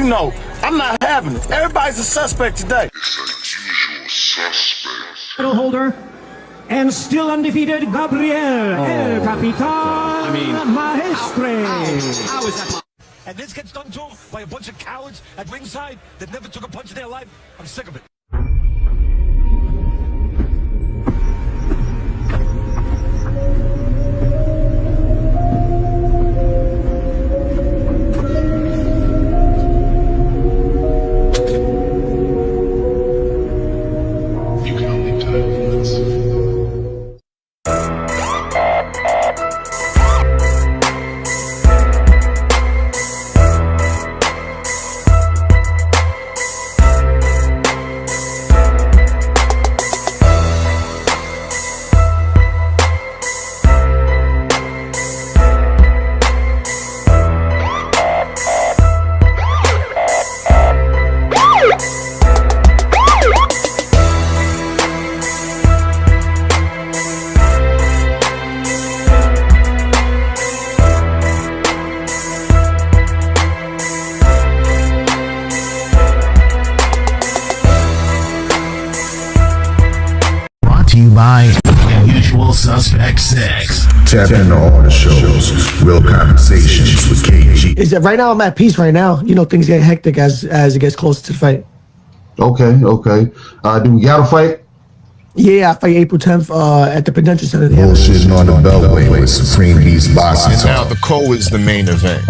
No, I'm not having it. Everybody's a suspect today. It's a usual suspect. Title holder and still undefeated Gabriel El Capitan Maestre. How is that? And this gets done to him by a bunch of cowards at ringside that never took a punch in their life. I'm sick of it. By Usual Suspect 6. Tap into all the shows. Real Conversations with KG. Is that right now? I'm at peace right now. You know, things get hectic as it gets closer to the fight. Okay. Do we got a fight? Yeah, I fight April 10th at the Prudential Center. Bullshitting on the Beltway with Supreme Beast Boxing. And now the co is the main event.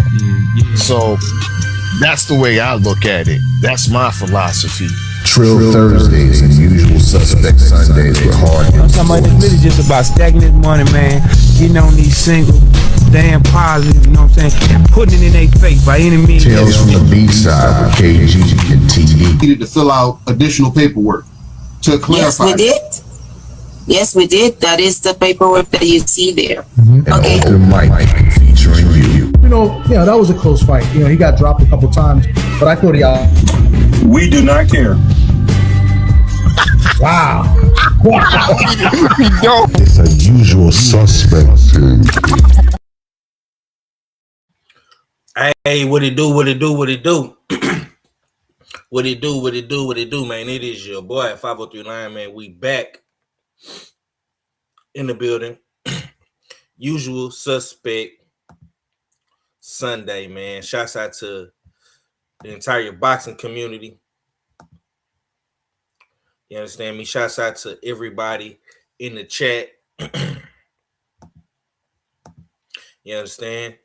So that's the way I look at it. That's my philosophy. Trill Thursdays and Usual Suspect Sundays with hard hits. I'm talking about it's really just about stacking this money, man. Getting on these singles, staying positive, you know what I'm saying? Putting it in their face by any means. Tales from the B-side with KG and TD. Needed to fill out additional paperwork to clarify. Yes, we did. Yes, we did. That is the paperwork that you see there. And Okay. open mic featuring you. You know, that was a close fight. You know, he got dropped a couple times, but I thought We do not care. wow. It's a Usual Suspect. Hey, what it do? What it do? What it do? What it do? What it do? What it do, man? It is your boy 5039, man. We back in the building. Usual Suspect Sunday, man. Shouts out to the entire boxing community. You understand me? Shouts out to everybody in the chat. You understand?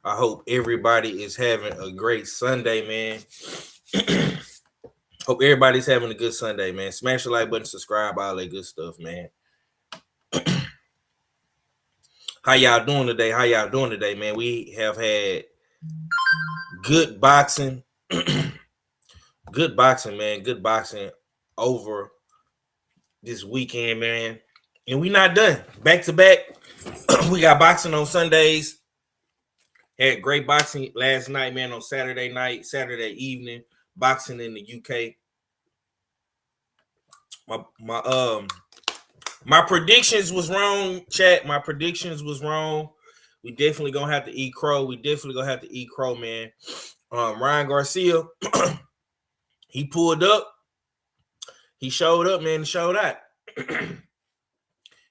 I hope everybody is having a great Sunday, man. Hope everybody's having a good Sunday, man. Smash the like button, subscribe, all that good stuff, man. How y'all doing today? How y'all doing today, man? We have had good boxing. Good boxing, man. Good boxing over this weekend, man. And we not done. Back to back. We got boxing on Sundays. Had great boxing last night, man, on Saturday night, Saturday evening. Boxing in the UK. My predictions was wrong, chat. My predictions was wrong. We definitely gonna have to eat crow. Man. Ryan Garcia, he pulled up. He showed up, man. He showed out.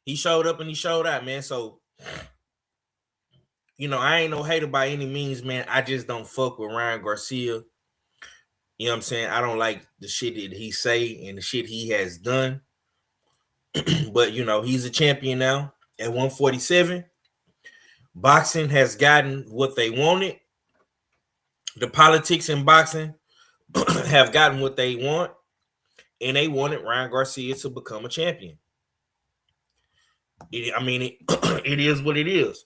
He showed up and he showed out, man. So, I ain't no hater by any means, man. I just don't fuck with Ryan Garcia. You know what I'm saying? I don't like the shit that he say and the shit he has done. But, he's a champion now at 147. Boxing has gotten what they wanted. The politics in boxing have gotten what they want. And they wanted Ryan Garcia to become a champion. It is what it is.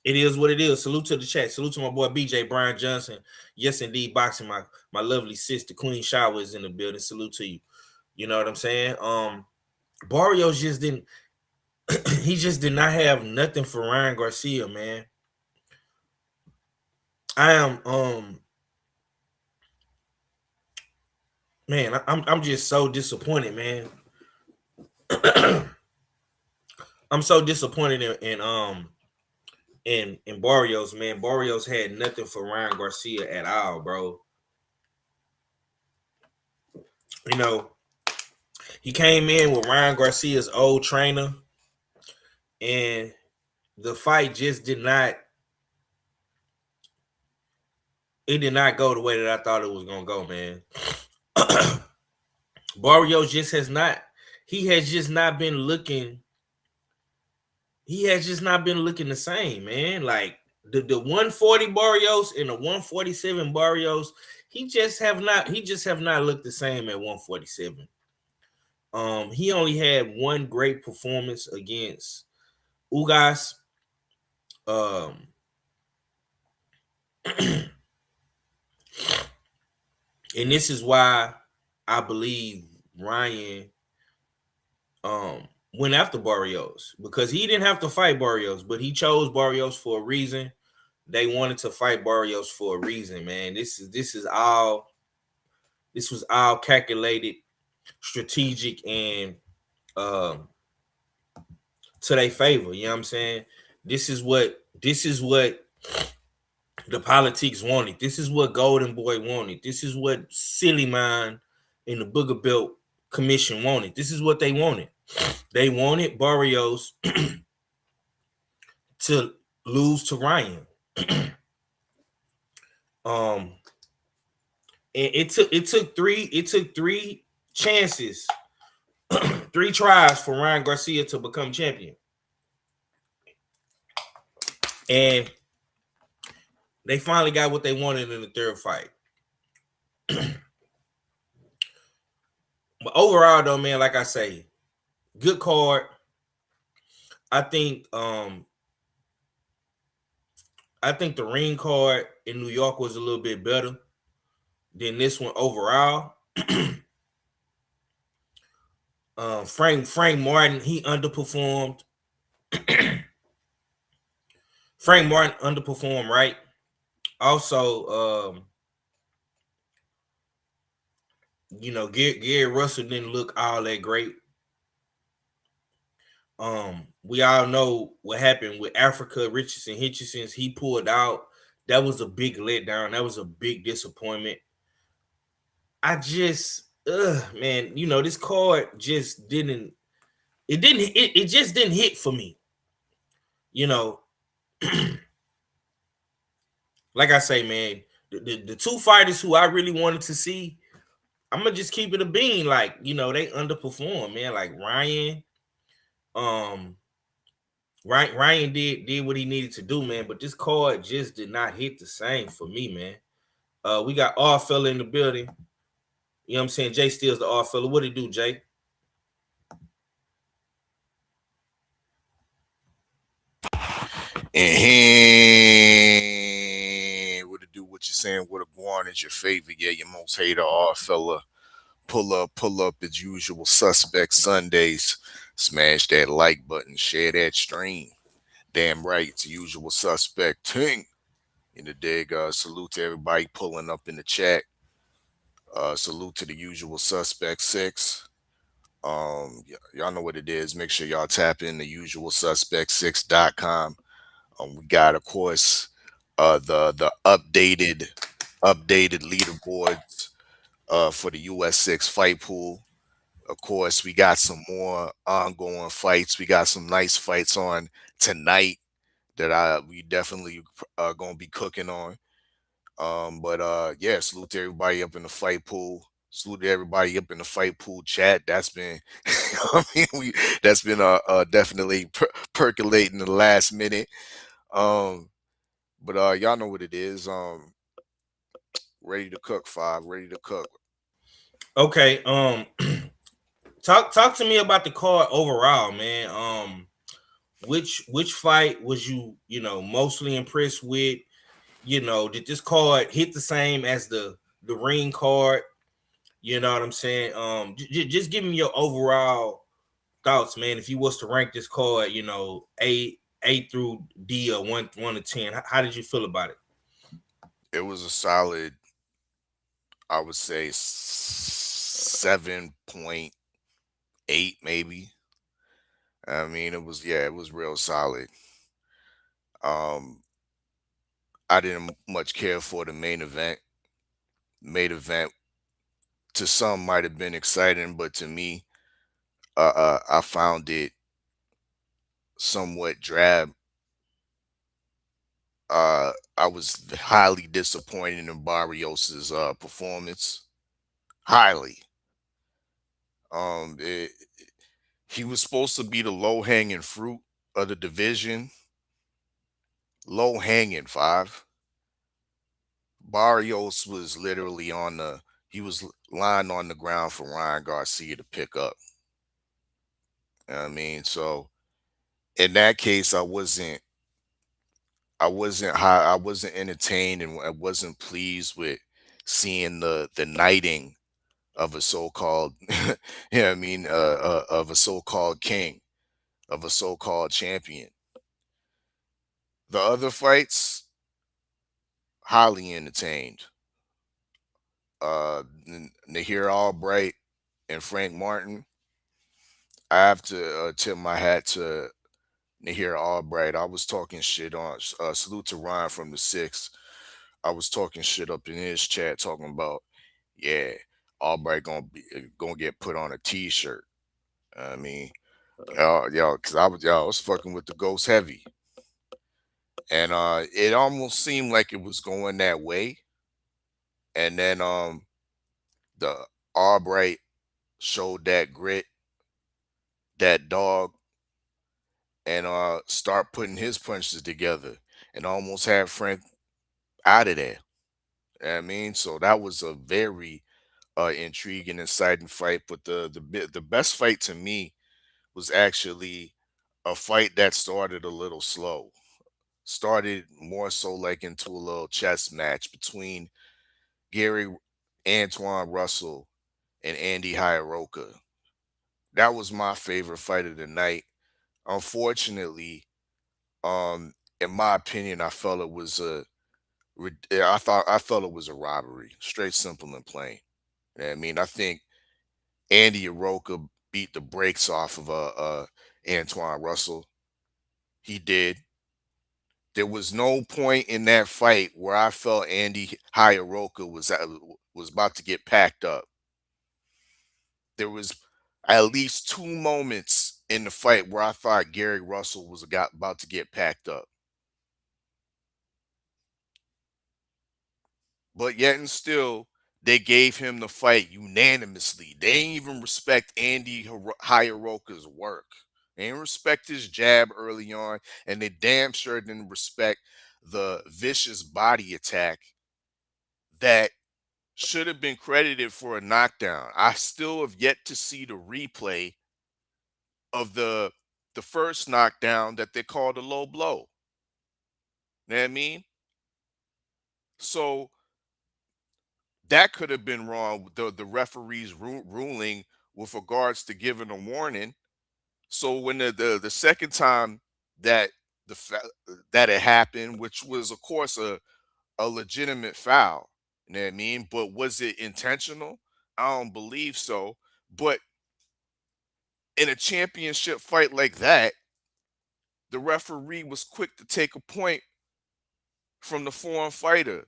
It is what it is. Salute to the chat. Salute to my boy BJ Brian Johnson. Yes, indeed, boxing. My lovely sister Queen Shawa is in the building. Salute to you. You know what I'm saying? Barrios just didn't. He just did not have nothing for Ryan Garcia, man. I am man. I'm just so disappointed, man. I'm so disappointed in Barrios, man. Barrios had nothing for Ryan Garcia at all, bro. He came in with Ryan Garcia's old trainer, and the fight just did not go the way that I thought it was gonna go, man. Barrios just has not been looking the same, man. Like the 140 Barrios and the 147 Barrios, he just have not looked the same at 147. He only had one great performance against Ugas. And this is why I believe Ryan went after Barrios, because he didn't have to fight Barrios, but he chose Barrios for a reason. They wanted to fight Barrios for a reason, man. This was all calculated, strategic, and to their favor. You know what I'm saying? This is what the politics wanted. This is what Golden Boy wanted. This is what Silly Man in the Booger Belt Commission wanted. This is what they wanted. They wanted Barrios to lose to Ryan. And it took three chances, 3 tries for Ryan Garcia to become champion. And they finally got what they wanted in the third fight. But overall, though, man, like I say, good card. I think the ring card in New York was a little bit better than this one overall. Frank Martin, he underperformed. Frank Martin underperformed, right? Also, Gary Russell didn't look all that great. We all know what happened with Africa Richardson Hitchison. He pulled out. That was a big letdown. That was a big disappointment. I just, man, this card just didn't. It just didn't hit for me. Like I say, man, the 2 fighters who I really wanted to see, I'm gonna just keep it a bean. Like, they underperformed, man. Like Ryan did what he needed to do, man. But this card just did not hit the same for me, man. We got R fella in the building. You know what I'm saying? Jay Steele's the R fella. What it do, Jay? And what to do? What you saying? What a Guan is your favorite? Yeah, your most hater odd fella. Pull up as usual. Suspect Sundays. Smash that like button. Share that stream. Damn right, it's usual suspect ting. In the dig, salute to everybody pulling up in the chat. Salute to the usual suspect six. Y'all know what it is. Make sure y'all tap in the usual suspect6.com. We got, of course, the updated leaderboards for the US 6 fight pool. Of course, we got some more ongoing fights. We got some nice fights on tonight that we definitely gonna be cooking on. But yeah, salute to everybody up in the fight pool. Salute to everybody up in the fight pool chat. That's been, I mean, that's been definitely percolating in the last minute. But y'all know what it is. Ready to cook, five. Ready to cook. Okay. Talk to me about the card overall, man. Which fight was you mostly impressed with? Did this card hit the same as the ring card? You know what I'm saying? Just give me your overall thoughts, man. If you was to rank this card, A through D or one to 10, how did you feel about it? It was a solid, I would say 7.8 maybe. I mean, it was real solid. Um, I didn't much care for the main event. Main event to some might have been exciting, but to me, I found it somewhat drab. I was highly disappointed in Barrios's performance. Highly. Um, it, he was supposed to be the low hanging fruit of the division. Low hanging five. Barrios was literally he was lying on the ground for Ryan Garcia to pick up. I mean, so in that case, I wasn't entertained and I wasn't pleased with seeing the knighting of a so-called yeah, I mean, of a so-called king, of a so-called champion. The other fights, highly entertained. Nahir Albright and Frank Martin. I have to tip my hat to Nahir Albright. I was talking shit on salute to Ryan from the six. I was talking shit up in his chat talking about, yeah, Albright gonna get put on a t-shirt. I mean, because I was fucking with the Ghost Heavy. And it almost seemed like it was going that way. And then the Albright showed that grit, that dog, and start putting his punches together and almost had Frank out of there. I mean, so that was a very intriguing, exciting fight. But the best fight to me was actually a fight that started a little slow. Started more so like into a little chess match between Gary Antoine Russell and Andy Hierocca. That was my favorite fight of the night. Unfortunately, in my opinion, I felt it was a robbery, straight, simple, and plain. I mean, I think Andy Hierocca beat the brakes off of Antoine Russell. He did. There was no point in that fight where I felt Andy Hierocca was about to get packed up. There was at least two moments in the fight where I thought Gary Russell was about to get packed up. But yet and still, they gave him the fight unanimously. They didn't even respect Andy Hierocca's work. They didn't respect his jab early on, and they damn sure didn't respect the vicious body attack that should have been credited for a knockdown. I still have yet to see the replay of the first knockdown that they called a low blow. You know what I mean? So that could have been wrong. The referee's ruling with regards to giving a warning. So when the second time that that it happened, which was of course a legitimate foul, you know what I mean? But was it intentional? I don't believe so. But in a championship fight like that, the referee was quick to take a point from the foreign fighter.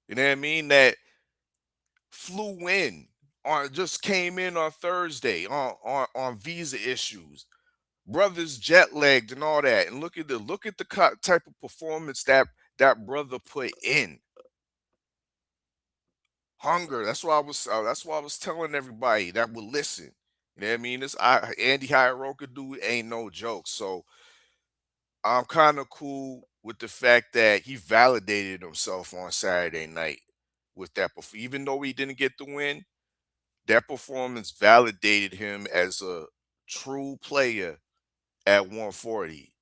You know what I mean? That flew in on just came in on Thursday on visa issues. Brothers jet lagged and all that. And look at the type of performance that brother put in. Hunger. That's why I was telling everybody that would listen. You know what I mean? Andy Hierarchy dude ain't no joke. So I'm kind of cool with the fact that he validated himself on Saturday night with that. Even though he didn't get the win, that performance validated him as a true player at 140.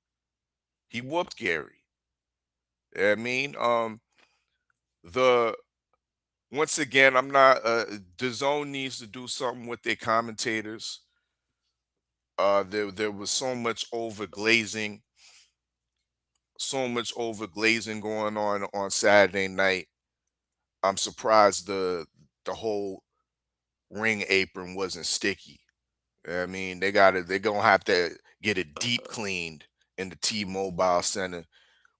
He whooped Gary. You know what I mean, the once again, I'm not. The zone needs to do something with their commentators. There was so much over glazing going on Saturday night. I'm surprised the whole ring apron wasn't sticky. I mean, they're gonna have to get it deep cleaned in the T-Mobile Center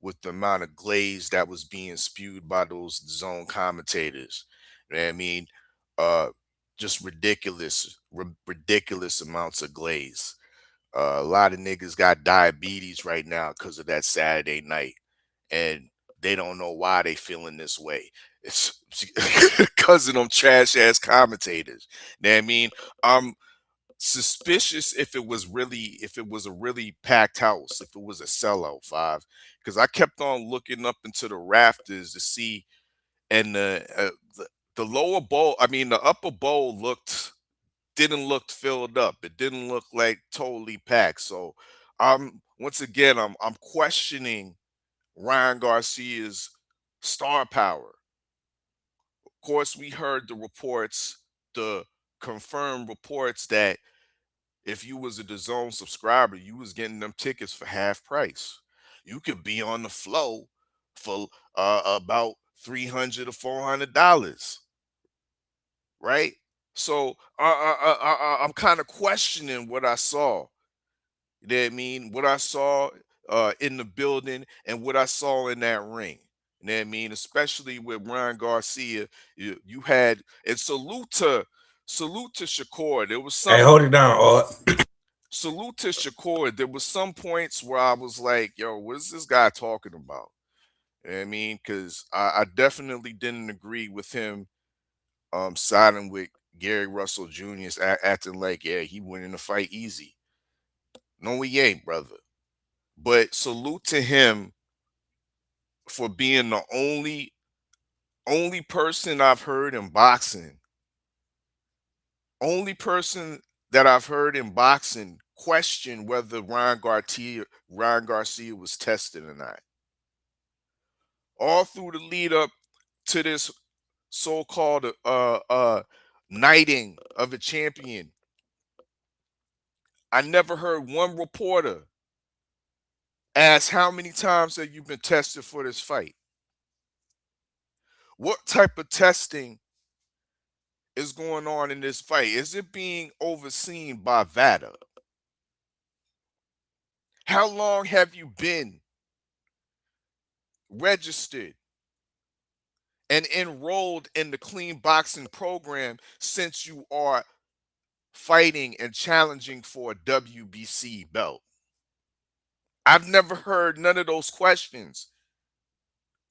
with the amount of glaze that was being spewed by those zone commentators. You know what I mean? Uh, just ridiculous amounts of glaze. A lot of niggas got diabetes right now because of that Saturday night, and they don't know why they feeling this way. It's because of them trash ass commentators. You know what I mean? I'm suspicious if it was a really packed house, if it was a sellout five, because I kept on looking up into the rafters to see, and the lower bowl, I mean the upper bowl didn't look filled up. It didn't look like totally packed. So once again I'm questioning Ryan Garcia's star power. Of course, we heard the confirmed reports that if you was a DAZN subscriber, you was getting them tickets for half price. You could be on the flow for about $300 to $400, right? So I'm kind of questioning what I saw. You know what I mean? What I saw in the building and what I saw in that ring. You know what I mean? Especially with Ryan Garcia, you had and salute to Shakur. There was Hey, some hold it down, Art. salute to Shakur. There was some points where I was like, yo, what is this guy talking about? You know what I mean? Because I definitely didn't agree with him siding with Gary Russell Jr. Acting like, yeah, he winning the fight easy. No, he ain't, brother. But salute to him for being the only person I've heard in boxing, only person that I've heard in boxing question whether Ryan Garcia was tested or not. All through the lead up to this so-called knighting of a champion, I never heard one reporter ask how many times have you been tested for this fight? What type of testing is going on in this fight? Is it being overseen by VADA? How long have you been registered and enrolled in the clean boxing program since you are fighting and challenging for a WBC belt? I've never heard none of those questions,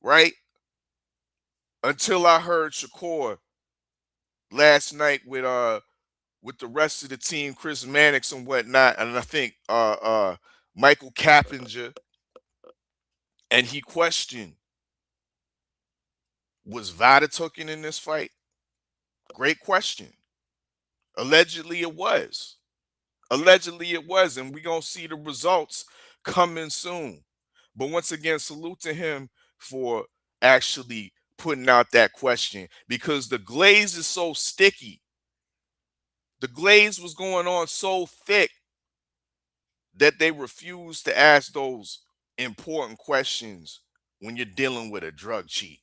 right? Until I heard Shakur last night with the rest of the team, Chris Mannix and whatnot, and I think Michael Cappinger, and he questioned, was Vada taken in this fight? Great question. Allegedly it was. Allegedly it was, and we're gonna see the results coming soon. But once again, salute to him for actually putting out that question because the glaze is so sticky. The glaze was going on so thick that they refused to ask those important questions when you're dealing with a drug cheat.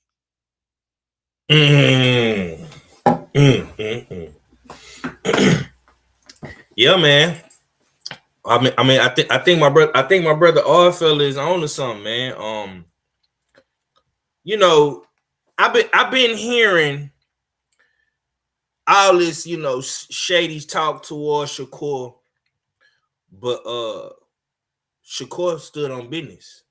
Yeah, man. I think my brother Allfella is on to something, man. You know, I've been hearing all this, shady talk towards Shakur, but Shakur stood on business.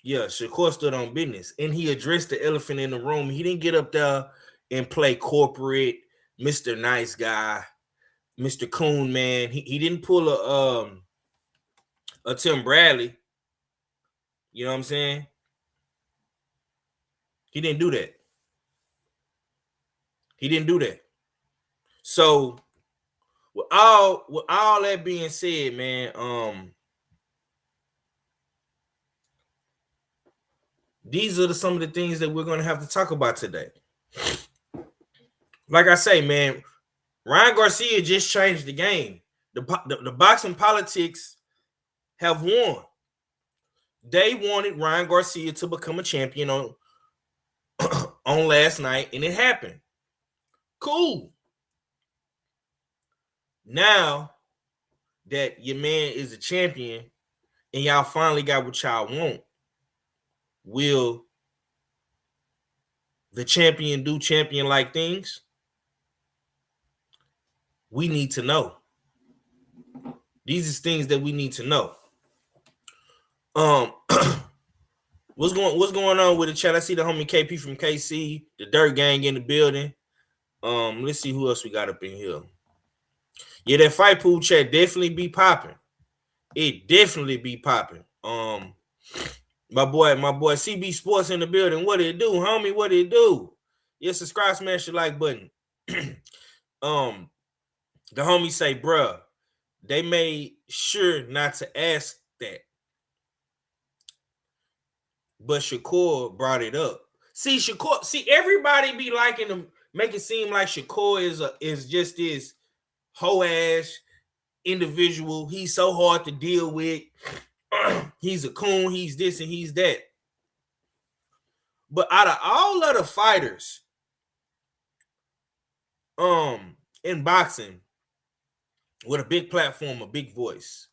Yeah, Shakur stood on business, and he addressed the elephant in the room. He didn't get up there and play corporate, Mr. Nice Guy, Mr. Coon Man. He didn't pull a Tim Bradley. You know what I'm saying? He didn't do that. He didn't do that. So with all that being said, man, these are some of the things that we're gonna have to talk about today. Like I say, man, Ryan Garcia just changed the game. The boxing politics have won. They wanted Ryan Garcia to become a champion on last night, and it happened. Cool. Now that your man is a champion and y'all finally got what y'all want, will the champion do champion-like things? We need to know. These are things that we need to know. What's going on with the chat? I see the homie KP from KC, the Dirt Gang in the building. Let's see who else we got up in here. Yeah, that fight pool chat definitely be popping. It definitely be popping. My boy CB Sports in the building. What it do, homie? What it do? Yeah, subscribe, smash the like button. The homie say, bruh, they made sure not to ask that. But Shakur brought it up. See, everybody be liking to make it seem like Shakur is just this hoe ass individual. He's so hard to deal with. He's a coon, he's this and he's that. But out of all other fighters in boxing with a big platform, a big voice,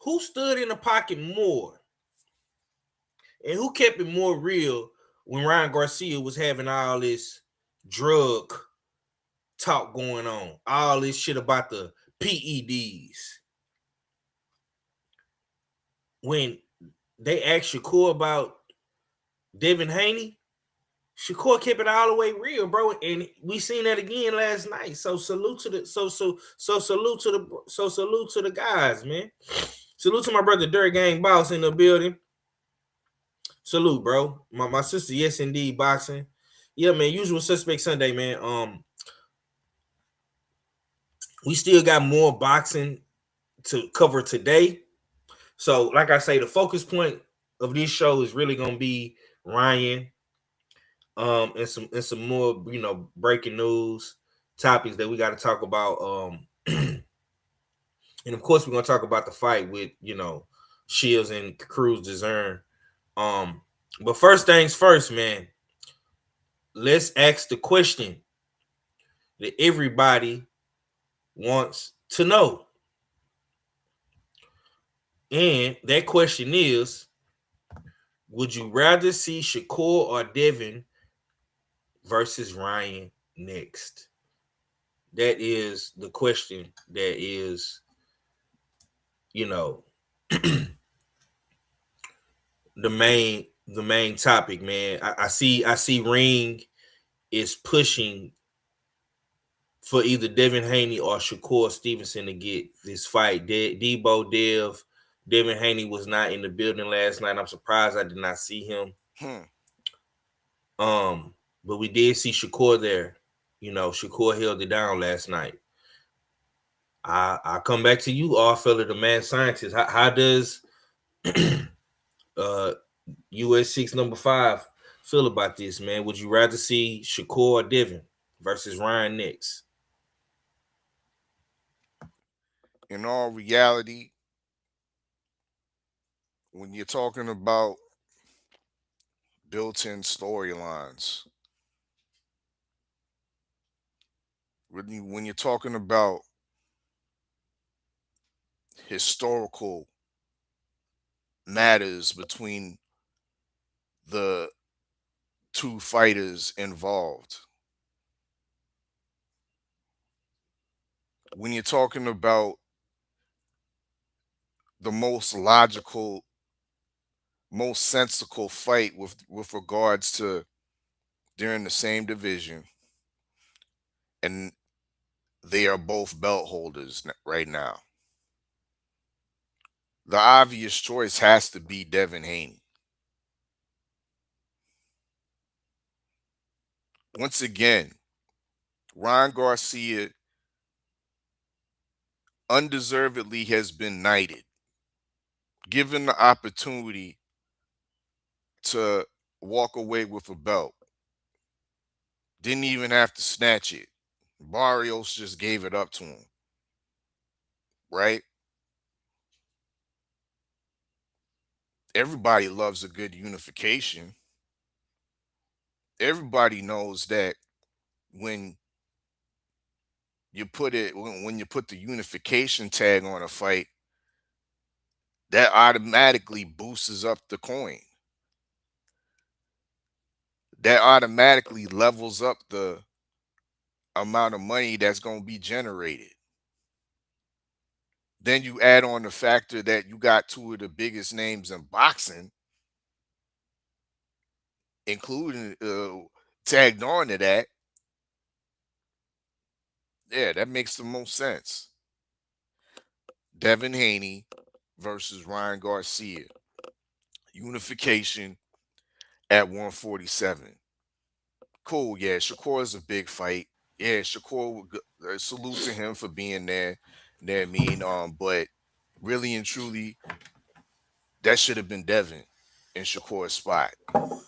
who stood in the pocket more and who kept it more real when Ryan Garcia was having all this drug talk going on, all this shit about the PEDs? When they asked Shakur about Devin Haney, Shakur kept it all the way real, bro, and we seen that again last night. So salute to the salute to the guys, man. Salute to my brother Dirt Gang Boss in the building. Salute, bro. My sister, yes indeed, boxing. Yeah, man. Usual Suspect Sunday, man. We still got more boxing to cover today. So, like I say, the focus point of this show is really gonna be Ryan, and some more, breaking news topics that we got to talk about. And of course, we're gonna talk about the fight with Shields and Cruz Dezern. But first things first, man. Let's ask the question that everybody wants to know. And that question is, would you rather see Shakur or Devin versus Ryan next? That is the question that is, the main topic, man. I see Ring is pushing for either Devin Haney or Shakur Stevenson to get this fight. Devin Haney was not in the building last night. I'm surprised I did not see him. But we did see Shakur there. Shakur held it down last night. I come back to you, Allfella, the mad scientist. How does US6 number 5 feel about this, man? Would you rather see Shakur or Devin versus Ryan next? In all reality, when you're talking about built-in storylines, when you're talking about historical matters between the two fighters involved, when you're talking about the most logical, most sensical fight with regards to they're in the same division and they are both belt holders right now, the obvious choice has to be Devin Haney. Once again, Ryan Garcia undeservedly has been knighted, given the opportunity to walk away with a belt. Didn't even have to snatch it. Barrios just gave it up to him. Right? Everybody loves a good unification. Everybody knows that when you put it when you put the unification tag on a fight, that automatically boosts up the coin. That automatically levels up the amount of money that's going to be generated. Then you add on the factor that you got two of the biggest names in boxing, including tagged on to that. Yeah, that makes the most sense. Devin Haney versus Ryan Garcia. Unification at 147. Cool, yeah. Shakur is a big fight. Yeah, Shakur, salute to him for being there. You know what I mean? But really and truly, that should have been Devin in Shakur's spot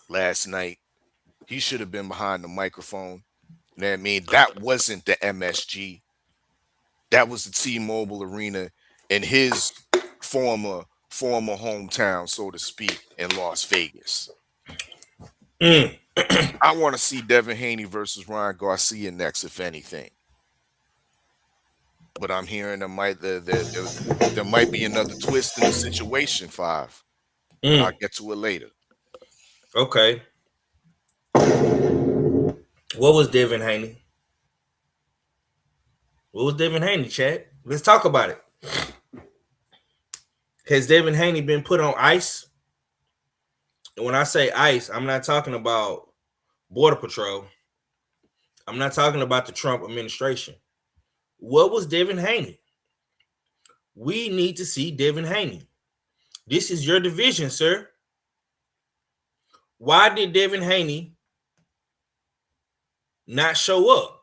last night. He should have been behind the microphone. You know what I mean? That wasn't the MSG. That was the T-Mobile Arena in his former hometown, so to speak, in Las Vegas. I want to see Devin Haney versus Ryan Garcia next, if anything. But I'm hearing there might be another twist in the situation, 5. But I'll get to it later. Okay. What was Devin Haney? What was Devin Haney, Chad? Let's talk about it. Has Devin Haney been put on ice? And when I say ice, I'm not talking about Border Patrol. I'm not talking about the Trump administration. What was Devin Haney? We need to see Devin Haney. This is your division, sir. Why did Devin Haney not show up?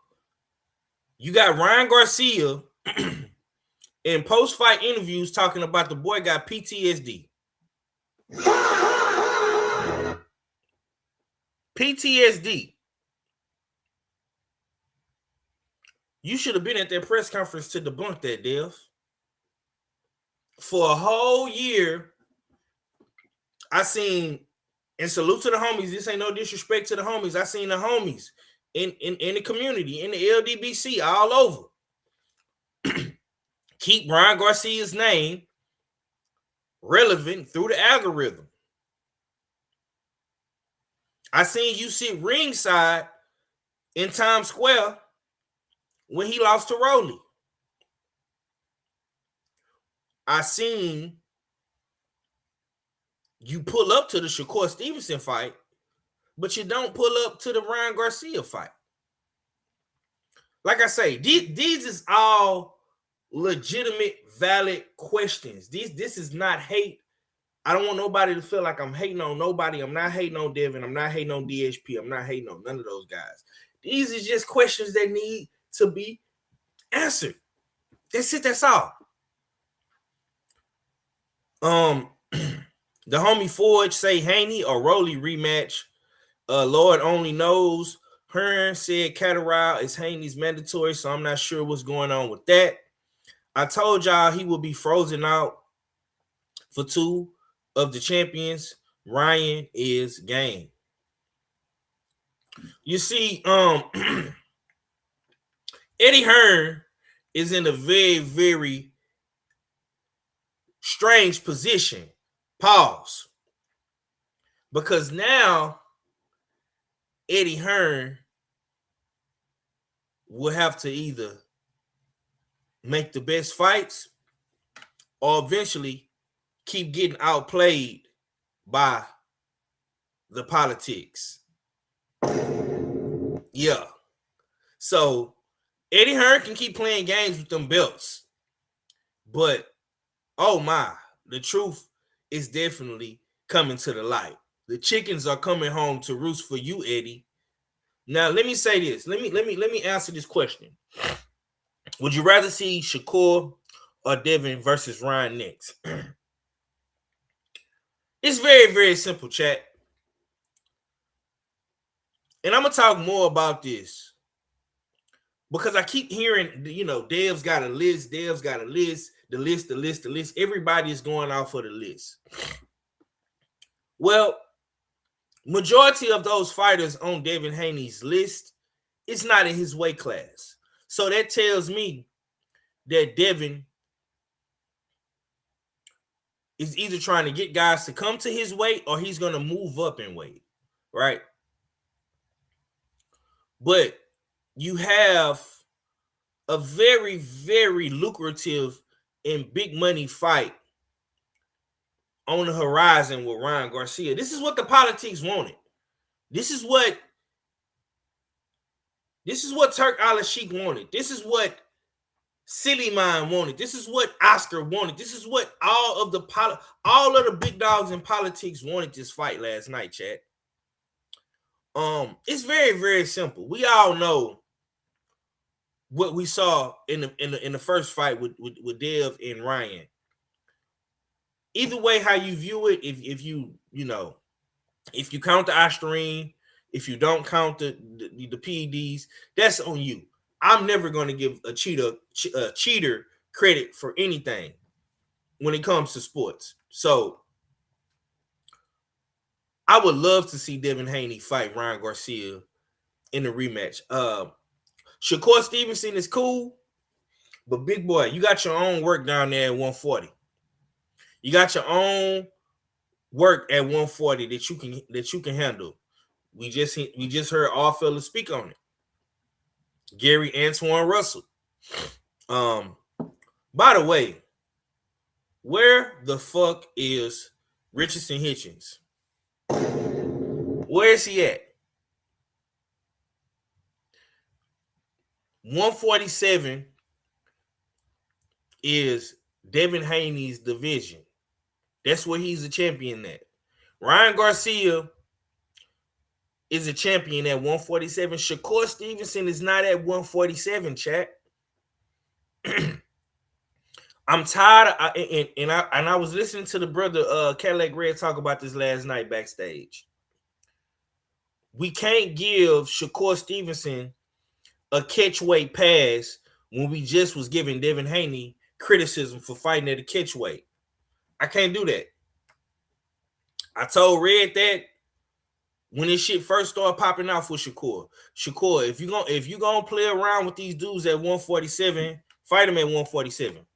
You got Ryan Garcia in post-fight interviews talking about the boy got PTSD. PTSD. You should have been at that press conference to debunk that, Dev. For a whole year, I seen, and salute to the homies, this ain't no disrespect to the homies, I seen the homies in the community, in the LDBC, all over. Keep Ryan Garcia's name relevant through the algorithm. I seen you sit ringside in Times Square when he lost to Rolly. I seen you pull up to the Shakur Stevenson fight, but you don't pull up to the Ryan Garcia fight. Like I say, these is all legitimate, valid questions. This is not hate. I don't want nobody to feel like I'm hating on nobody. I'm not hating on Devin. I'm not hating on DHP. I'm not hating on none of those guys. These are just questions that need to be answered. That's it. That's all. The homie Forge say Haney or Rolly rematch. Lord only knows. Hearn said Catterall is Haney's mandatory, so I'm not sure what's going on with that. I told y'all he will be frozen out for 2 of the champions. Ryan is game. You see, Eddie Hearn is in a very, very strange position. Pause. Because now Eddie Hearn will have to either make the best fights or eventually keep getting outplayed by the politics. Yeah. So Eddie Hearn can keep playing games with them belts. But, oh my, the truth is definitely coming to the light. The chickens are coming home to roost for you, Eddie. Now, let me say this. Let me answer this question. Would you rather see Shakur or Devin versus Ryan next? It's very, very simple, chat. And I'm going to talk more about this because I keep hearing, you know, Dev's got a list, the list. Everybody is going off for the list. Well, majority of those fighters on Devin Haney's list is not in his weight class. So that tells me that Devin is either trying to get guys to come to his weight or he's going to move up in weight, right? But you have a very, very lucrative and big money fight on the horizon with Ryan Garcia. This is what the politics wanted. This is what Turk Al-Sheikh wanted. This is what Silly Mind wanted. This is what Oscar wanted. This is what all of the big dogs in politics wanted this fight last night, chat. It's very, very simple. We all know what we saw in the first fight with Dev and Ryan. Either way, how you view it, if you count the Osterine, if you don't count the PEDs, that's on you. I'm never going to give a cheater credit for anything when it comes to sports. So I would love to see Devin Haney fight Ryan Garcia in the rematch. Shakur Stevenson is cool, but big boy, you got your own work down there at 140. You got your own work at 140 that you can handle. We just heard all fellas speak on it. Gary Antoine Russell. By the way, where the fuck is Richardson Hitchens? Where is he at? 147 is Devin Haney's division. That's where he's a champion at. Ryan Garcia is a champion at 147. Shakur Stevenson is not at 147, chat. I'm tired of, and I was listening to the brother Cadillac Red talk about this last night backstage. We can't give Shakur Stevenson a catchweight pass when we just was giving Devin Haney criticism for fighting at a catchweight. I can't do that. I told Red that when this shit first started popping out for Shakur. Shakur, if you gonna play around with these dudes at 147, fight them at 147.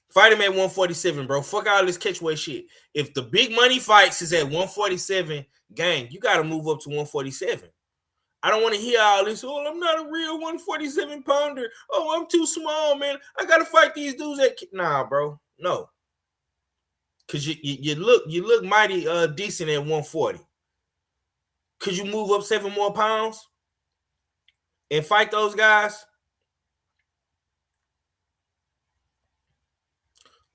Fight him at 147, bro. Fuck all this catchweight shit. If the big money fights is at 147, gang, you got to move up to 147. I don't want to hear all this. Oh, I'm not a real 147 pounder. Oh, I'm too small, man. I got to fight these dudes at. Nah, bro. No. Because you look mighty decent at 140. Could you move up 7 more pounds and fight those guys?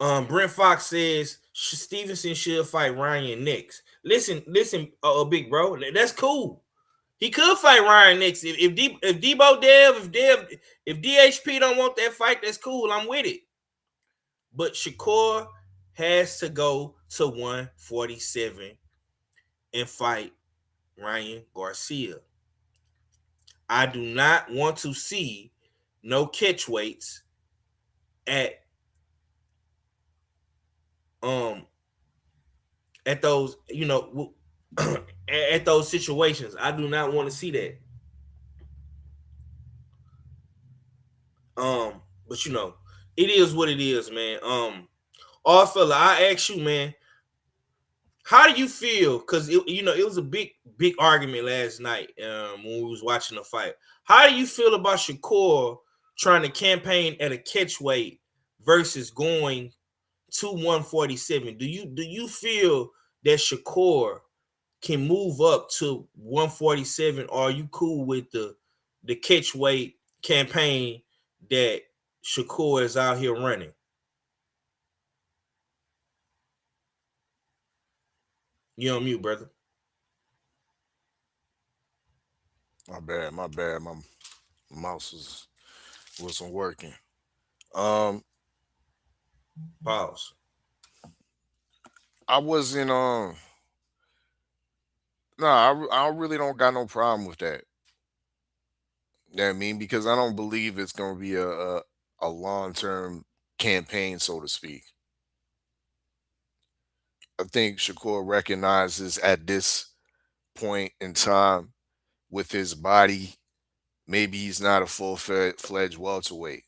Brent Fox says Stevenson should fight Ryan next. Listen, big bro, that's cool. He could fight Ryan next. If Debo Dev, if DHP don't want that fight, that's cool. I'm with it. But Shakur has to go to 147 and fight Ryan Garcia. I do not want to see no catch weights at um at those, at those situations. I do not want to see that. But it is what it is, man. All fella, I ask you, man, how do you feel? Because it was a big argument last night when we was watching the fight. How do you feel about Shakur trying to campaign at a catch weight versus going to 147? Do you feel that Shakur can move up to 147, or are you cool with the catch weight campaign that Shakur is out here running? You on mute, brother. My bad, my bad. My mouse wasn't working. Pause. I wasn't no, I really don't got no problem with that. You know what I mean? Because I don't believe it's gonna be a long-term campaign, so to speak. I think Shakur recognizes at this point in time with his body, maybe he's not a full-fledged welterweight.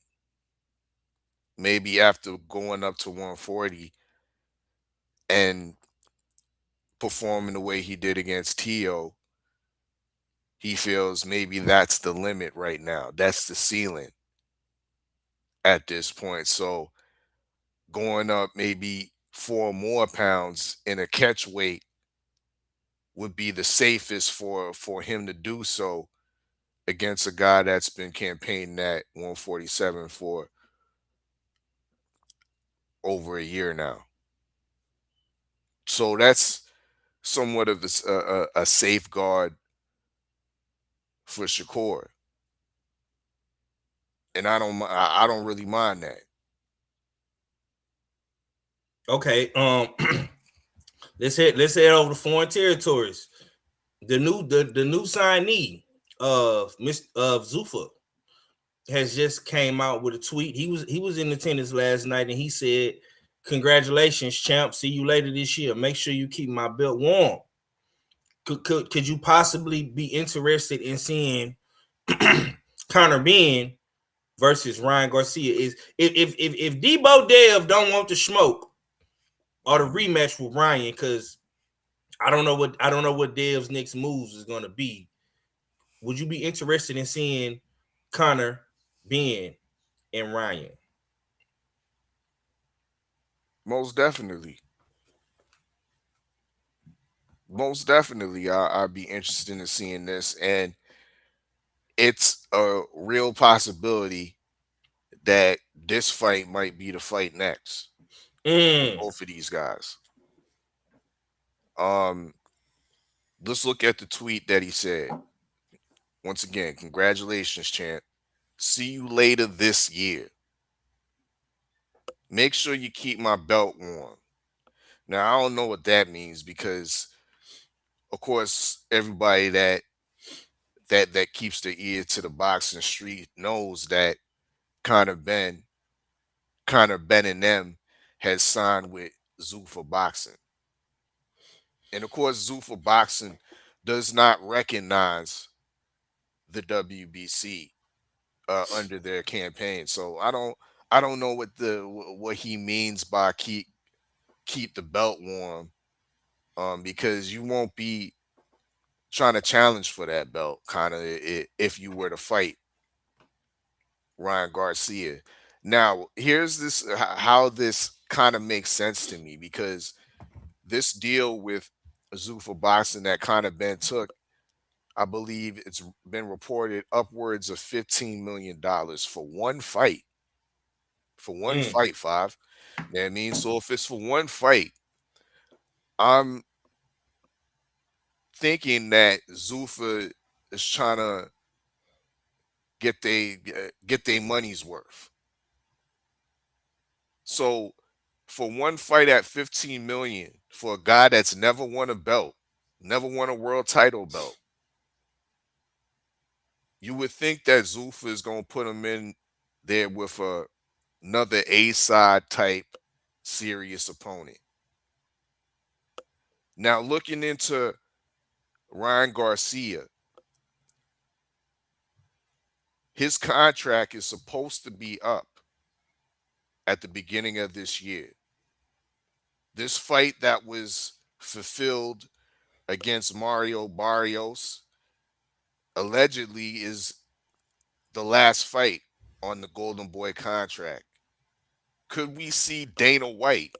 Maybe after going up to 140 and performing the way he did against Tio, he feels maybe that's the limit right now. That's the ceiling at this point. So going up maybe 4 more pounds in a catch weight would be the safest for him to do so against a guy that's been campaigning at 147 for over a year now. So that's somewhat of a safeguard for Shakur, and I don't really mind that. Okay, let's head over to foreign territories. The new signee of Zuffa has just came out with a tweet. He was in attendance last night, and he said, "Congratulations, champ. See you later this year. Make sure you keep my belt warm." Could you possibly be interested in seeing Conor Benn versus Ryan Garcia? Is if Debo Dev don't want to smoke or the rematch with Ryan, because I don't know what Dev's next moves is going to be. Would you be interested in seeing Conor Benn and Ryan? Most definitely. Most definitely, I'd be interested in seeing this, and it's a real possibility that this fight might be the fight next for both of these guys. Um, let's look at the tweet that he said. Once again, congratulations, champ. See you later this year. Make sure you keep my belt warm. Now, I don't know what that means because, of course, everybody that keeps their ear to the boxing street knows that Conor Benn and them has signed with Zuffa Boxing. And of course, Zuffa Boxing does not recognize the WBC under their campaign. So I don't know what he means by keep the belt warm, because you won't be trying to challenge for that belt kind of if you were to fight Ryan Garcia. Now, here's how this kind of makes sense to me, because this deal with Zuffa Boxing that kind of Ben took, I believe it's been reported upwards of $15 million for one fight. For one fight, five. You know what I mean? So if it's for one fight, I'm thinking that Zuffa is trying to get they money's worth. So For one fight at 15 million for a guy that's never won a belt, never won a world title belt. You would think that Zuffa is going to put him in there with another A-side type serious opponent. Now, looking into Ryan Garcia, his contract is supposed to be up at the beginning of this year. This fight that was fulfilled against Mario Barrios allegedly is the last fight on the Golden Boy contract. Could we see Dana White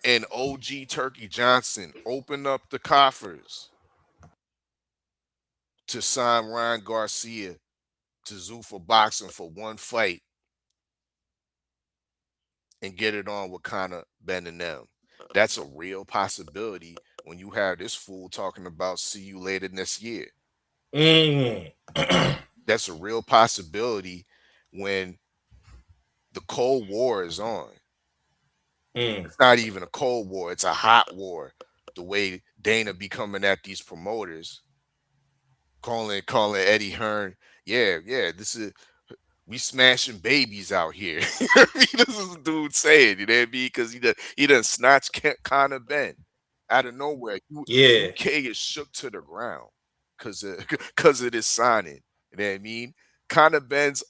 and OG Turkey Johnson open up the coffers to sign Ryan Garcia to Zuffa Boxing for one fight and get it on with Conor Ben and them? That's a real possibility when you have this fool talking about see you later this year. That's a real possibility when the Cold War is on. It's not even a Cold War, it's a hot war. The way Dana be coming at these promoters, calling Eddie Hearn, yeah, this is we smashing babies out here. This is a dude saying, you know what I mean? Because he done snatched Conor Ben out of nowhere. UK is shook to the ground because of this signing. You know what I mean? Conor Ben's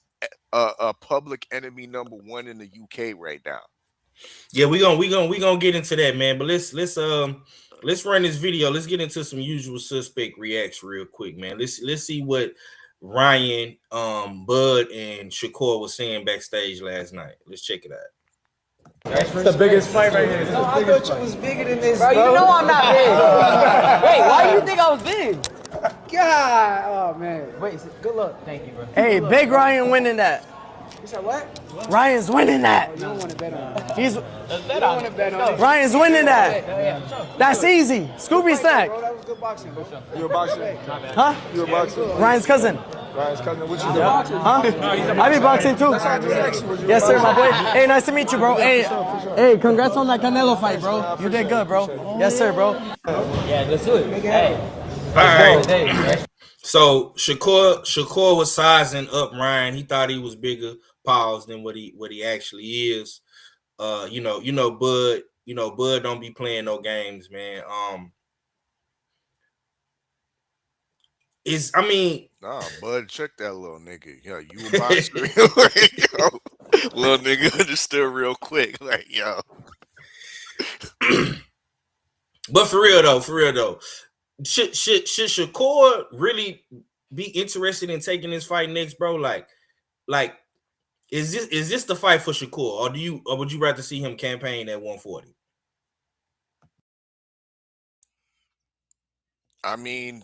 a public enemy #1 in the UK right now. Yeah, we gonna get into that, man. But let's run this video. Let's get into some usual suspect reacts real quick, man. Let's see what Ryan, Bud, and Shakur was saying backstage last night. Let's check it out. It's the biggest fight right here. No, I thought you was bigger than this, bro. You know I'm not big. Wait, why do you think I was big? God, oh man. Wait, good luck. Thank you, bro. Hey, big Ryan winning that. You said what? Ryan's winning that. You don't want to bet on it. You don't want to bet on it. Ryan's winning that. That's easy. Scooby snack. Bro, that was good boxing, bro. You a boxer? Huh? You a boxer? Ryan's cousin. Ryan's cousin. What you do? Huh? I be boxing too. Yes, sir, my boy. Hey, nice to meet you, bro. Hey, congrats on that Canelo fight, bro. You did good, bro. Yes, sir, bro. Yeah, let's do it. Hey. All right. So Shakur was sizing up Ryan. He thought he was bigger than what he actually is. Bud don't be playing no games, man. Nah, Bud, check that little nigga. Yo, you a boxer? Yo, little nigga understood real quick. Like, yo. But for real though, should Shakur really be interested in taking this fight next, bro? Like, is this the fight for Shakur, or would you rather see him campaign at 140? I mean,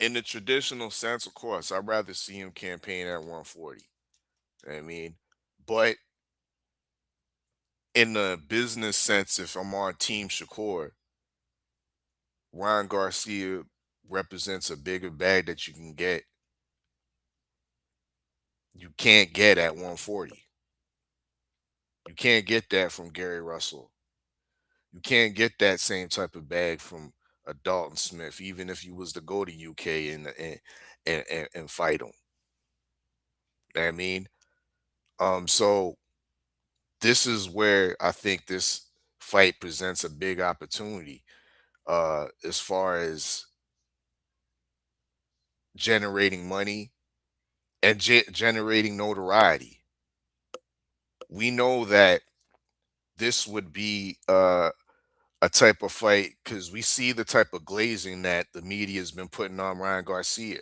in the traditional sense, of course, I'd rather see him campaign at 140. I mean, but in the business sense, if I'm on Team Shakur, Ryan Garcia represents a bigger bag that you can't get at 140. You can't get that from Gary Russell. You can't get that same type of bag from a Dalton Smith, even if you was to go to UK and fight him. You know what I mean? So this is where I think this fight presents a big opportunity as far as generating money and generating notoriety. We know that this would be a type of fight because we see the type of glazing that the media has been putting on Ryan Garcia.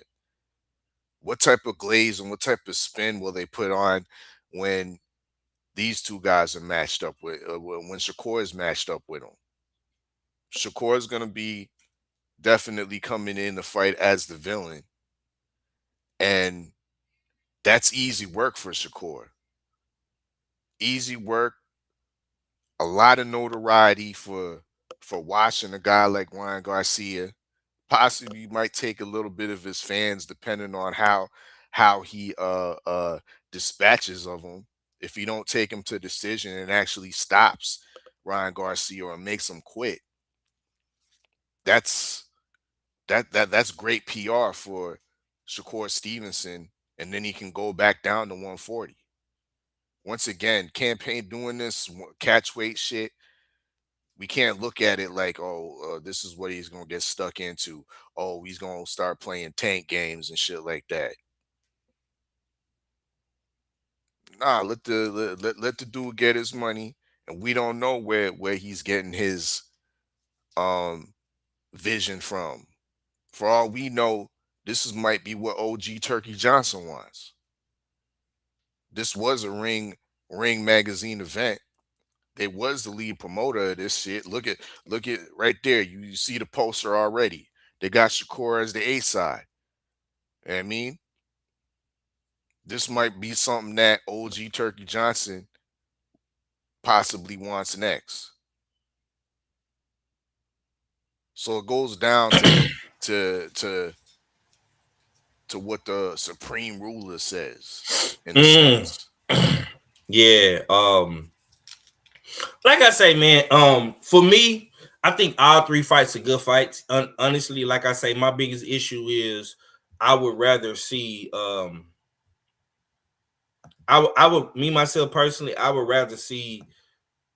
What type of glaze and what type of spin will they put on when these two guys are matched up with, when Shakur is matched up with him? Shakur is going to be definitely coming in the fight as the villain. And that's easy work for Shakur. Easy work, a lot of notoriety for watching a guy like Ryan Garcia. Possibly might take a little bit of his fans depending on how he dispatches of him, if he don't take him to decision and actually stops Ryan Garcia or makes him quit, that's great PR for Shakur Stevenson, and then he can go back down to 140. Once again, campaign doing this catch weight shit, we can't look at it like, oh, this is what he's gonna get stuck into. Oh, he's gonna start playing tank games and shit like that. Nah, let the dude get his money, and we don't know where he's getting his vision from. For all we know, might be what OG Turkey Johnson wants. This was a Ring magazine event. They was the lead promoter of this shit. Look at right there. You see the poster already. They got Shakur as the A side. You know what I mean? This might be something that OG Turkey Johnson possibly wants next. So it goes down to what the supreme ruler says in the States. Yeah. Like I say, man, for me, I think all three fights are good fights. Honestly, like I say, my biggest issue is I would rather see I would me myself personally, I would rather see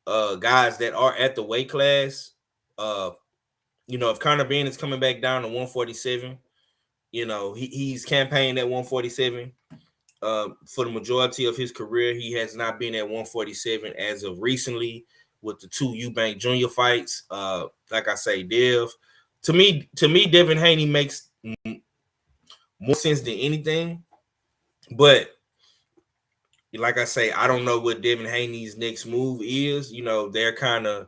guys that are at the weight class. If Conor Benn is coming back down to 147, he's campaigned at 147. For the majority of his career, he has not been at 147 as of recently with the two Eubank Jr. fights. Like I say, to me, Devin Haney makes more sense than anything. But like I say, I don't know what Devin Haney's next move is. They're kind of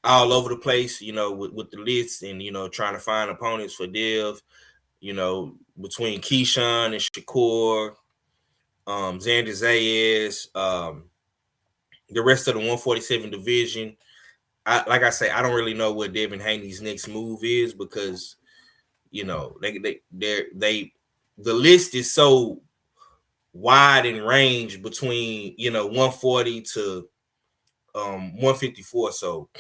all over the place, with the lists and, trying to find opponents for Dev, between Keyshawn and Shakur, Xander Zayas, the rest of the 147 division. Like I say, I don't really know what Devin Haney's next move is because, the list is so wide in range between 140 to 154. So,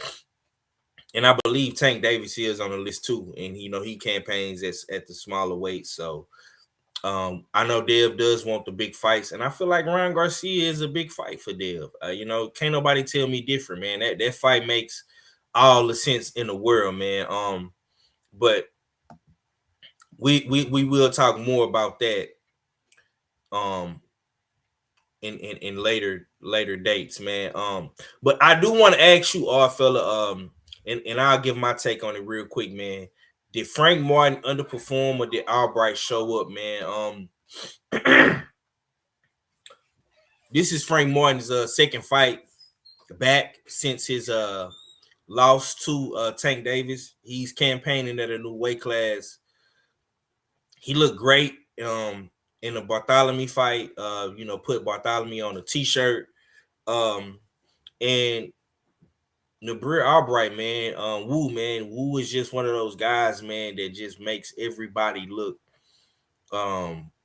and I believe Tank Davis is on the list too, and he campaigns at the smaller weight. So, I know Dev does want the big fights, and I feel like Ryan Garcia is a big fight for Dev. Can't nobody tell me different, man. That fight makes all the sense in the world, man. But we will talk more about that in later dates, man. But I do want to ask you all, fella, and I'll give my take on it real quick, man. Did Frank Martin underperform or did Albright show up, man? This is Frank Martin's second fight back since his loss to Tank Davis. He's campaigning at a new weight class. He looked great in the Bartholomew fight. Put Bartholomew on a t-shirt. And Nabrir Albright, man, Wu is just one of those guys, man, that just makes everybody look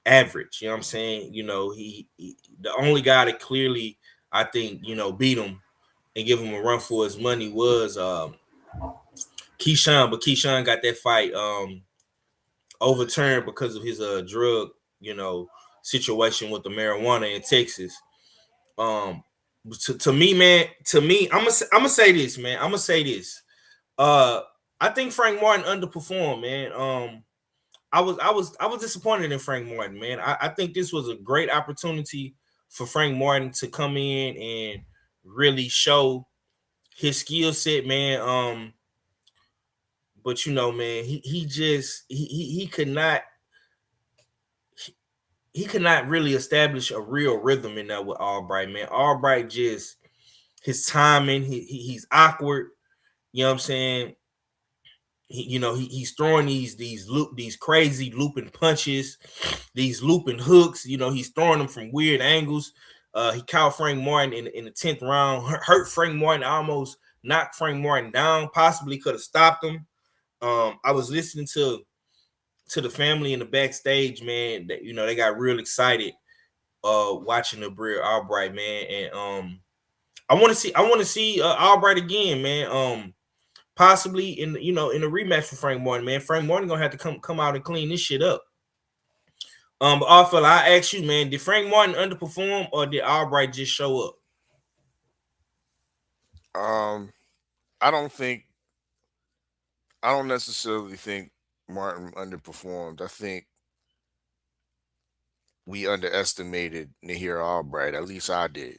average. You know what I'm saying? He the only guy that clearly, I think, beat him and give him a run for his money was Keyshawn, but Keyshawn got that fight overturned because of his drug, situation with the marijuana in Texas. To me, man, I'm gonna say this, man. I'm gonna say this. I think Frank Martin underperformed, man. I was disappointed in Frank Martin, man. I think this was a great opportunity for Frank Martin to come in and really show his skill set, man. But man, he could not really establish a real rhythm in that with Albright, man. Albright just his timing, he's awkward. You know what I'm saying? He's throwing these crazy looping punches, these looping hooks. He's throwing them from weird angles. He caught Frank Martin in the 10th round, hurt Frank Martin, almost knocked Frank Martin down, possibly could have stopped him. I was listening to to the family in the backstage, man, that they got real excited watching the Bray Albright, man. And I want to see Albright again, man. Possibly in in a rematch for Frank Martin, man. Frank Martin gonna have to come out and clean this shit up. But also, I ask you, man, did Frank Martin underperform or did Albright just show up? I don't necessarily think Martin underperformed. I think we underestimated Nahir Albright. At least I did.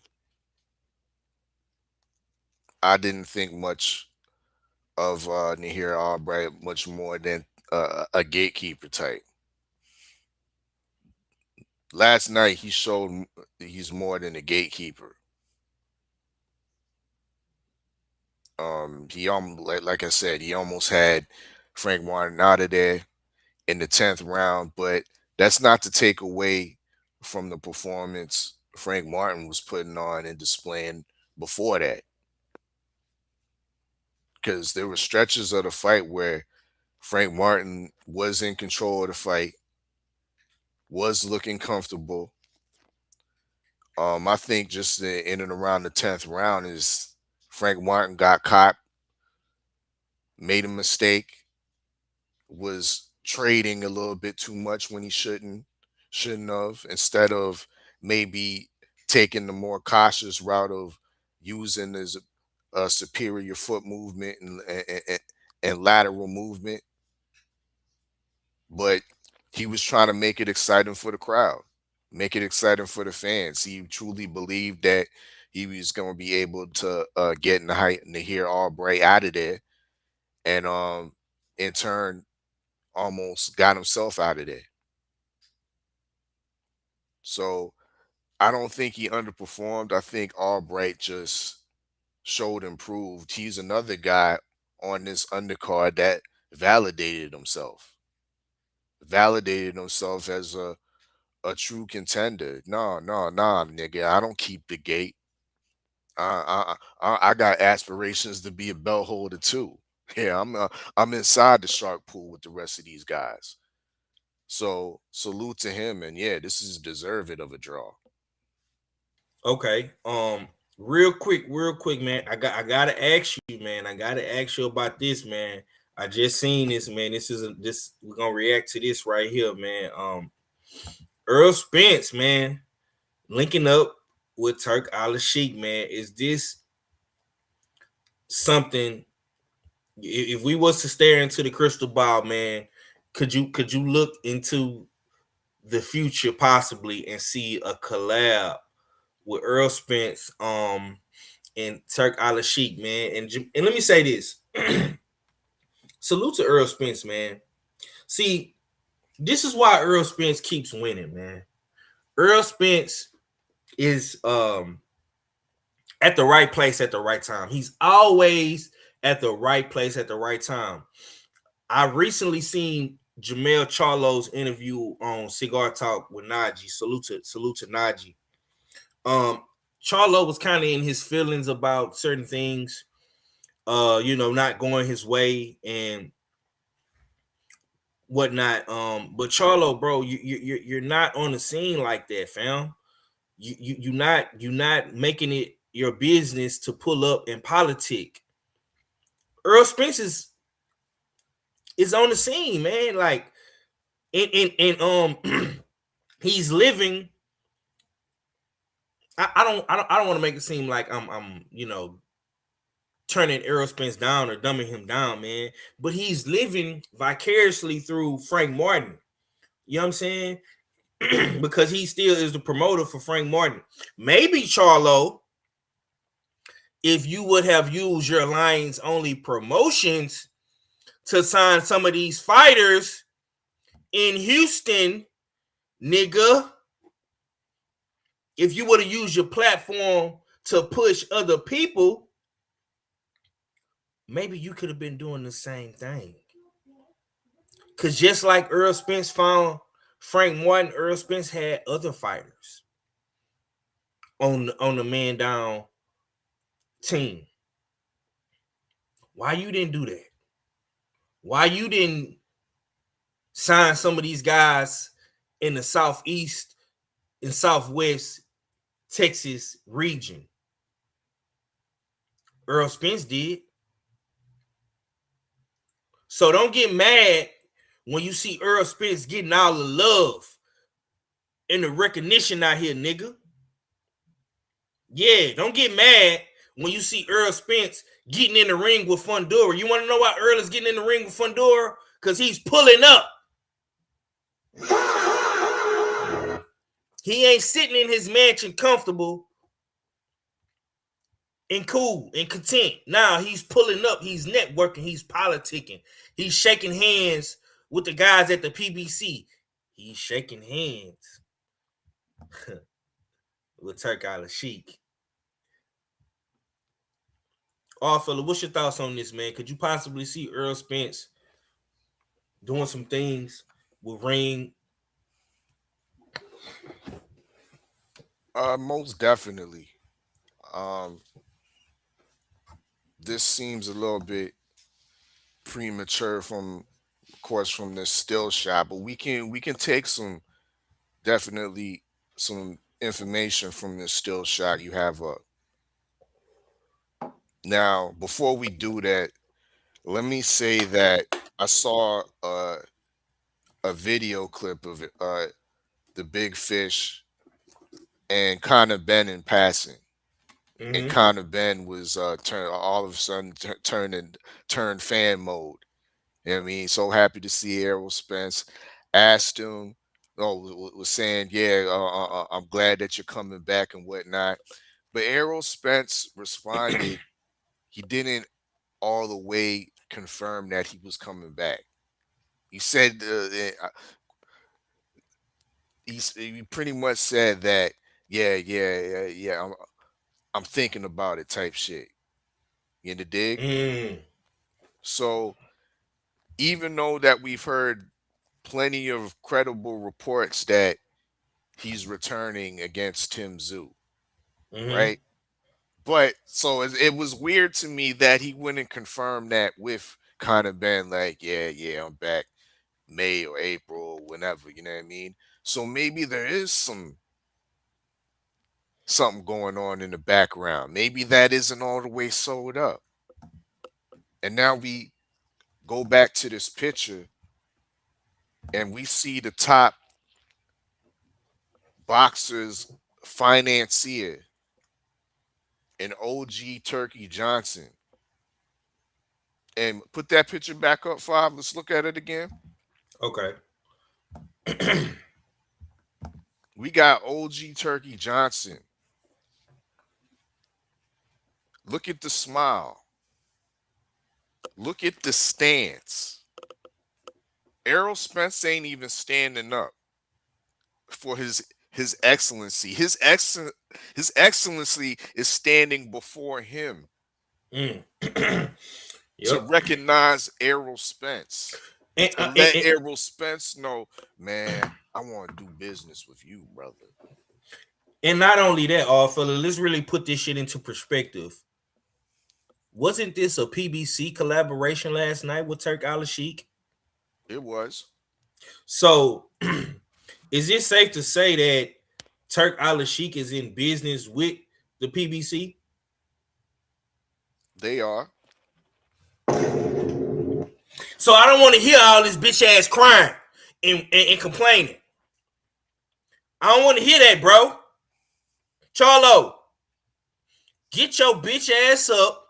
I didn't think much of Nahir Albright much more than a gatekeeper type. Last night he showed he's more than a gatekeeper. He like I said, he almost had Frank Martin out of there in the 10th round, but that's not to take away from the performance Frank Martin was putting on and displaying before that. Because there were stretches of the fight where Frank Martin was in control of the fight, was looking comfortable. I think just in and around the 10th round is Frank Martin got caught, made a mistake, was trading a little bit too much when he shouldn't have, instead of maybe taking the more cautious route of using his superior foot movement and lateral movement. But he was trying to make it exciting for the crowd, make it exciting for the fans. He truly believed that he was going to be able to get Nahir Albright out of there, and in turn almost got himself out of there. So I don't think he underperformed. I think Albright just showed improved. He's another guy on this undercard that validated himself as a true contender. No, nigga, I don't keep the gate. I got aspirations to be a belt holder too. Yeah, I'm inside the shark pool with the rest of these guys. So salute to him, and yeah, this is deserving of a draw. Okay. Real quick, man. I gotta ask you, man. I gotta ask you about this, man. I just seen this, man. We're gonna react to this right here, man. Earl Spence, man, linking up with Turk Al-Sheikh, man. Is this something? If we was to stare into the crystal ball, man, could you look into the future possibly and see a collab with Earl Spence and Turk Al-Sheikh, man? And let me say this. Salute to Earl Spence, man. See, this is why Earl Spence keeps winning, man. Earl Spence is at the right place at the right time. He's always at the right place at the right time. I recently seen Jamel Charlo's interview on Cigar Talk with Najee. Salute to Najee. Charlo was kind of in his feelings about certain things, not going his way and whatnot. But Charlo, bro, you're not on the scene like that, fam. You're not making it your business to pull up and politic. Earl Spence is on the scene, man. Like, and he's living. I don't want to make it seem like I'm turning Earl Spence down or dumbing him down, man. But he's living vicariously through Frank Martin. You know what I'm saying? Because he still is the promoter for Frank Martin. Maybe, Charlo, if you would have used your Lions only promotions to sign some of these fighters in Houston, nigga, if you would have used your platform to push other people, maybe you could have been doing the same thing. Because just like Earl Spence found Frank Martin, Earl Spence had other fighters on the man down team. Why you didn't do that? Why you didn't sign some of these guys in the Southeast and Southwest Texas region. Earl Spence did. So don't get mad when you see Earl Spence getting all the love and the recognition out here, nigga. Yeah, don't get mad when you see Earl Spence getting in the ring with Fundora. You want to know why Earl is getting in the ring with Fundora? Because he's pulling up. He ain't sitting in his mansion comfortable and cool and content. Now he's pulling up. He's networking. He's politicking. He's shaking hands with the guys at the PBC. He's shaking hands with Turk Al-Sheikh. Oh, fella, what's your thoughts on this, man? Could you possibly see Earl Spence doing some things with Ring? Most definitely. This seems a little bit premature from, of course, from this still shot, but we can take some definitely some information from this still shot you have up. Now, before we do that, let me say that I saw a video clip of it, the Big Fish and Connor Ben in passing. And Connor Ben was all of a sudden turned fan mode. You know what I mean? So happy to see Errol Spence. Asked him, was saying, yeah, I'm glad that you're coming back and whatnot. But Errol Spence responded, he didn't all the way confirm that he was coming back. He said, he pretty much said that, yeah, I'm thinking about it type shit. You in the dig? So even though that we've heard plenty of credible reports that he's returning against Tim Tszyu, right? But so it was weird to me that he wouldn't confirm that with Conor Ben, like, yeah, I'm back May or April or whenever, you know what I mean? So maybe there is something going on in the background. Maybe that isn't all the way sold up. And now we go back to this picture and we see the top boxers financier and OG Turkey Johnson. And put that picture back up, Five. Let's look at it again. Okay. We got OG Turkey Johnson. Look at the smile. Look at the stance. Errol Spence ain't even standing up for his excellency. His excellency is standing before him to recognize Errol Spence. To let Errol Spence know, man, I want to do business with you, brother. And not only that, fella, let's really put this shit into perspective. Wasn't this a PBC collaboration last night with Turk Al-Sheikh? It was. So, is it safe to say that Turk Al-Sheikh is in business with the PBC? They are. So I don't want to hear all this bitch ass crying and complaining. I don't want to hear that, bro. Charlo, get your bitch ass up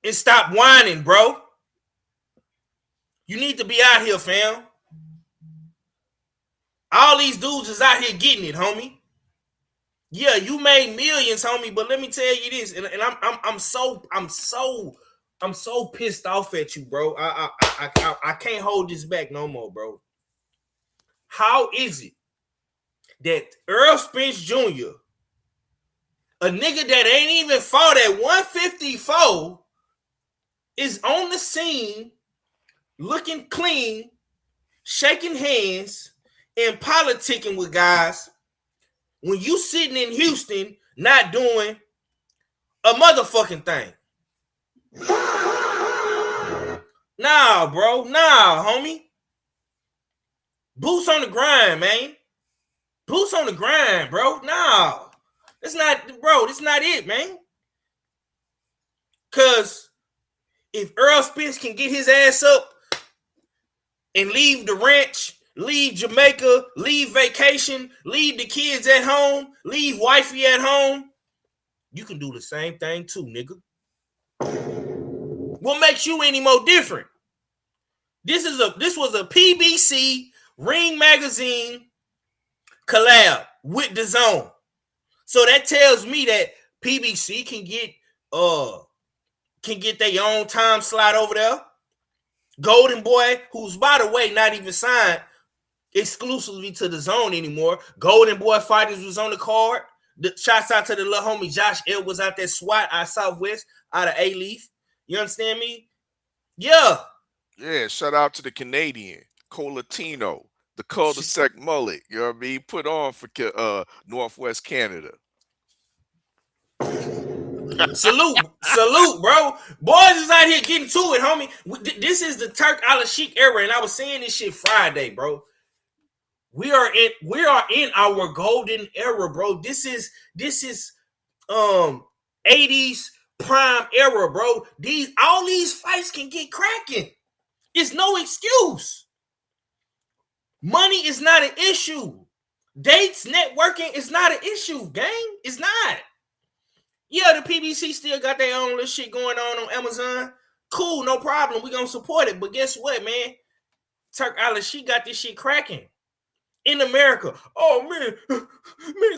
and stop whining, bro. You need to be out here, fam. All these dudes is out here getting it, homie. Yeah, you made millions, homie, but let me tell you this, and I'm so pissed off at you, bro. I can't hold this back no more, bro. How is it that Earl Spence Jr., a nigga that ain't even fought at 154, is on the scene, looking clean, shaking hands, and politicking with guys when you sitting in Houston not doing a motherfucking thing? Nah, bro. Nah, homie. Boots on the grind, man. Boots on the grind, bro. No. That's not it, man. Cause if Earl Spence can get his ass up and leave the ranch, leave Jamaica, leave vacation, leave the kids at home, leave wifey at home, you can do the same thing too, nigga. What makes you any more different? This was a PBC Ring Magazine collab with DAZN. So that tells me that PBC can get their own time slot over there. Golden Boy, who's by the way not even signed exclusively to DAZN anymore. Golden Boy Fighters was on the card. Shouts out to the little homie Josh Edwards out there, SWAT out Southwest, out of A-Leaf. You understand me? Yeah. Yeah, shout out to the Canadian, Colatino, the cul-de-sac mullet, you know what I mean? Put on for Northwest Canada. Salute, bro. Boys is out here getting to it, homie. This is the Turk Al-Sheikh era, and I was saying this shit Friday, bro. We are in our golden era, bro. This is 80s prime era, bro. All these fights can get cracking. It's no excuse. Money is not an issue. Dates, networking is not an issue, gang. It's not. Yeah, the PBC still got their own little shit going on Amazon. Cool, no problem. We gonna support it. But guess what, man? Turk Al-Sheikh got this shit cracking in America. Oh man,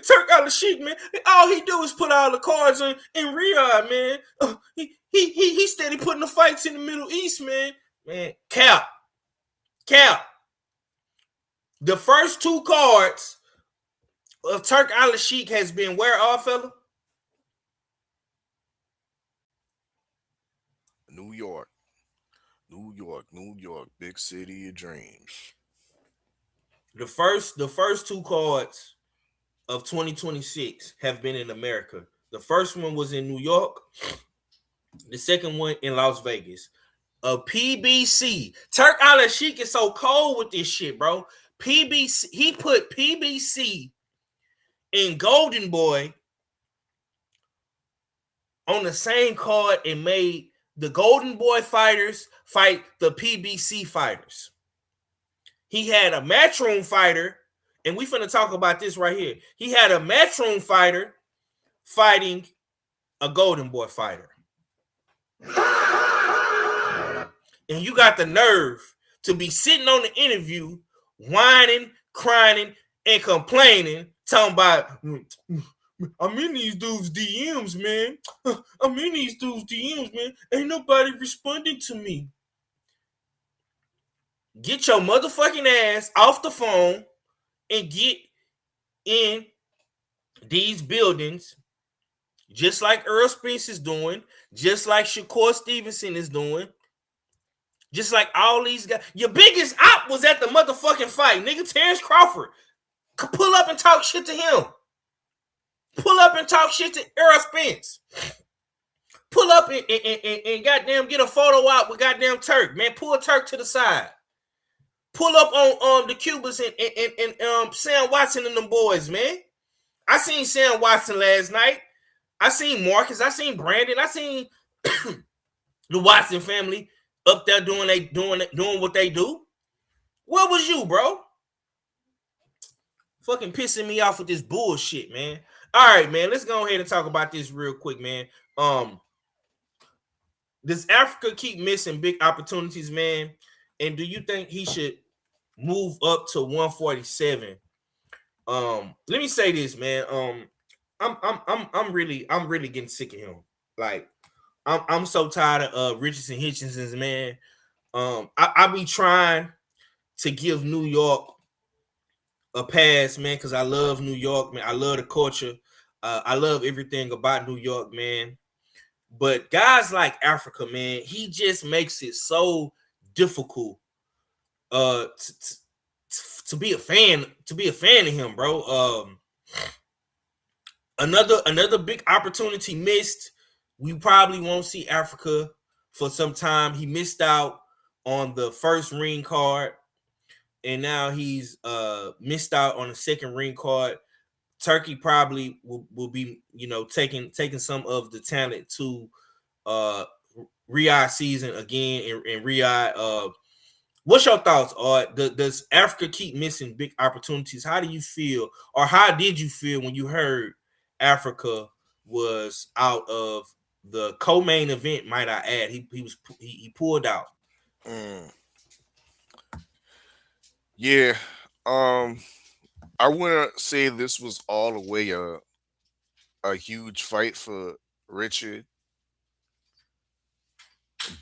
Turk Al-Sheikh, man. All he do is put all the cards in Riyadh, man. He steady putting the fights in the Middle East, man. Man, cap. The first two cards of Turk Al-Sheikh has been where, all fella? New York, big city of dreams. The first two cards of 2026 have been in America. The first one was in New York. The second one in Las Vegas. A PBC. Turk Al-Sheikh is so cold with this shit, bro. PBC. He put PBC and Golden Boy on the same card and made the Golden Boy fighters fight the PBC fighters. He had a matchroom fighter, and we finna talk about this right here. He had a matchroom fighter fighting a Golden Boy fighter. And you got the nerve to be sitting on the interview, whining, crying, and complaining, talking about, I'm in these dudes' DMs, man. I'm in these dudes' DMs, man. Ain't nobody responding to me. Get your motherfucking ass off the phone and get in these buildings, just like Earl Spence is doing, just like Shakur Stevenson is doing, just like all these guys. Your biggest op was at the motherfucking fight, nigga. Terrence Crawford. Pull up and talk shit to him. Pull up and talk shit to Earl Spence. Pull up and goddamn get a photo out with goddamn Turk, man. Pull Turk to the side. Pull up on the Cubans and Sam Watson and them boys, man. I seen Sam Watson last night. I seen Marcus. I seen Brandon. I seen the Watson family up there doing what they do. Where was you, bro? Fucking pissing me off with this bullshit, man. All right, man. Let's go ahead and talk about this real quick, man. Does Africa keep missing big opportunities, man? And do you think he should move up to 147? Let me say this, man. I'm really getting sick of him. Like, I'm so tired of Richardson Hitchenson's, man. I be trying to give New York a pass, man, because I love New York, man. I love the culture. I love everything about New York, man. But guys like Africa, man, he just makes it so difficult to be a fan of him, bro. Another big opportunity missed. We probably won't see Africa for some time. He missed out on the first ring card, and now he's missed out on a second ring card. Turkey probably will be, you know, taking some of the talent to Riyadh season again, and Riyadh. What's your thoughts, Art? Does Africa keep missing big opportunities? How do you feel, or how did you feel when you heard Africa was out of the co-main event? Might I add, he pulled out. Yeah, I wouldn't say this was all the way a huge fight for Richard,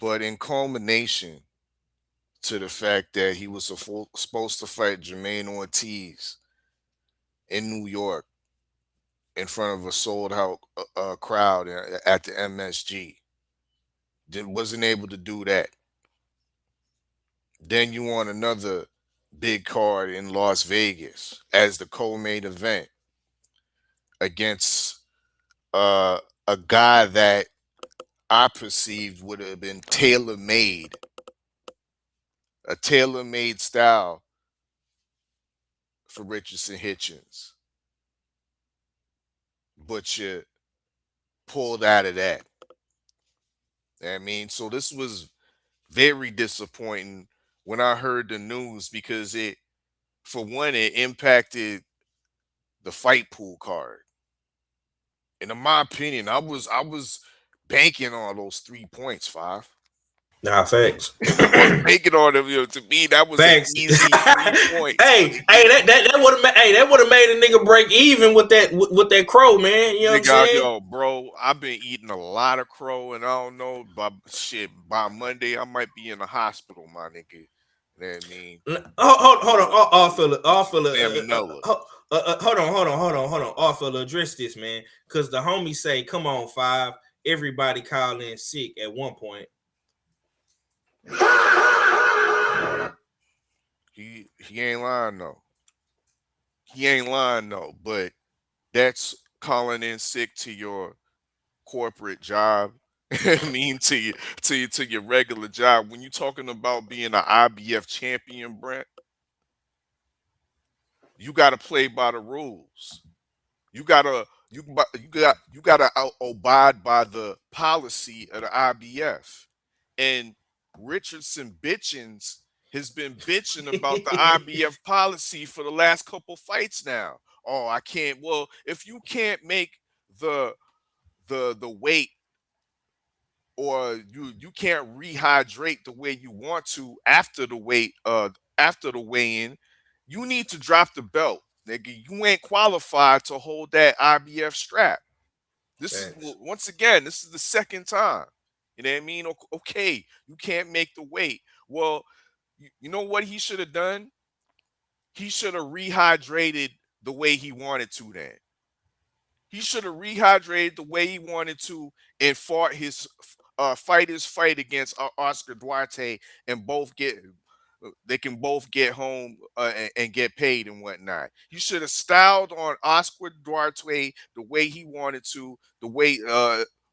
but in culmination to the fact that he was supposed to fight Jermaine Ortiz in New York in front of a sold out crowd at the MSG, wasn't able to do that. Then you want another big card in Las Vegas as the co-main event against a guy that I perceived would have been tailor-made, a tailor-made style for Richardson Hitchens. But you pulled out of that. I mean, so this was very disappointing when I heard the news, because it, for one, it impacted the fight pool card. And in my opinion, I was banking on those 3 points, 5. Nah, facts. I was banking on them. You know, to me, that was an easy 3 points. that would have made a nigga break even with that crow, man. You know what I'm saying? Yo, bro, I've been eating a lot of crow, and I don't know, by Monday I might be in the hospital, my nigga. You know what I mean? Hold on, all fella. Hold on. All fella, address this, man. Cause the homies say, come on, 5. Everybody call in sick at one point. He ain't lying though. He ain't lying though. But that's calling in sick to your corporate job. I mean, to your regular job. When you're talking about being an IBF champion, Brent, you got to play by the rules. You gotta abide by the policy of the IBF. And Richardson Bitchins has been bitching about the IBF policy for the last couple fights now. Oh, I can't. Well, if you can't make the weight, or you can't rehydrate the way you want to after the weigh-in, you need to drop the belt, nigga. You ain't qualified to hold that IBF strap. This is, once again, this is the second time. You know what I mean? Okay, you can't make the weight. Well, you know what he should have done? He should have rehydrated the way he wanted to then. He should have rehydrated the way he wanted to and fight his fight against Oscar Duarte, and they can both get home and get paid and whatnot. You should have styled on Oscar Duarte the way he wanted to, the way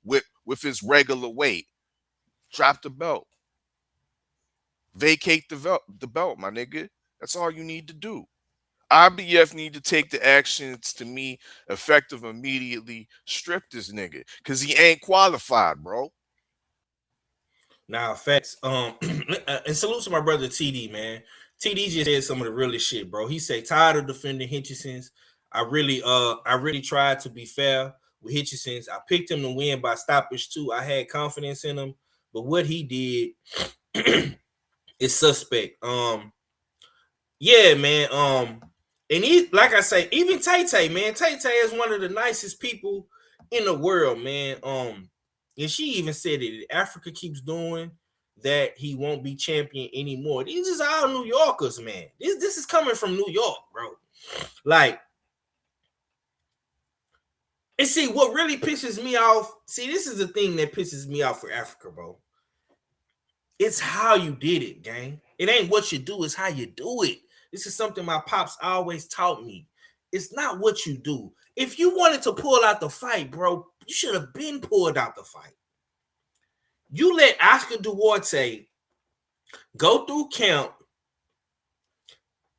with his regular weight. Drop the belt. Vacate the belt, my nigga. That's all you need to do. IBF need to take the actions, to me, effective immediately. Strip this nigga, because he ain't qualified, bro. Now, facts. And salute to my brother TD, man. TD just said some of the realest shit, bro. He said, tired of defending Hitchenson's. I really tried to be fair with Hitchenson's. I picked him to win by stoppage too. I had confidence in him, but what he did is suspect. Yeah, man. And he, like I say, even Tay-Tay, man. Tay-Tay is one of the nicest people in the world, man. And she even said it. If Africa keeps doing that, he won't be champion anymore. These is all New Yorkers, man. This is coming from New York, bro. Like, and see, what really pisses me off. See, this is the thing that pisses me off for Africa, bro. It's how you did it, gang. It ain't what you do, it's how you do it. This is something my pops always taught me. It's not what you do. If you wanted to pull out the fight, bro, you should have been pulled out the fight. You let Oscar Duarte go through camp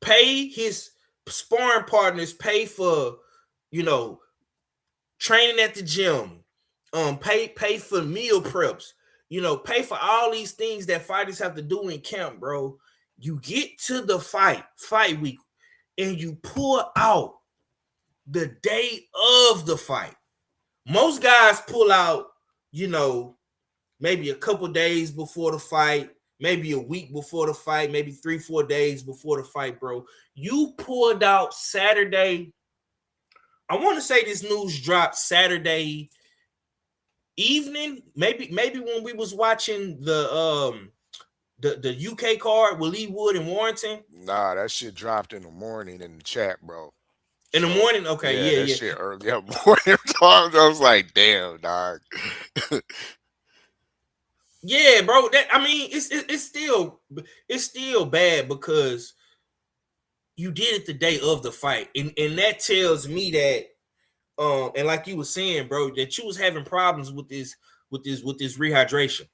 pay his sparring partners, pay for, training at the gym, pay for meal preps, pay for all these things that fighters have to do in camp, bro. You get to the fight week, and you pull out the day of the fight. Most guys pull out, maybe a couple days before the fight, maybe a week before the fight, maybe 3-4 days before the fight, bro. You pulled out Saturday. I want to say this news dropped Saturday evening, maybe when we was watching the UK card with Lee Wood and Warrington. Nah, that shit dropped in the morning in the chat, bro. In the morning? Okay, yeah. Shit early up morning. I was like, damn, dog. Yeah, bro. It's still bad because you did it the day of the fight, and that tells me that, and like you were saying, bro, that you was having problems with this rehydration.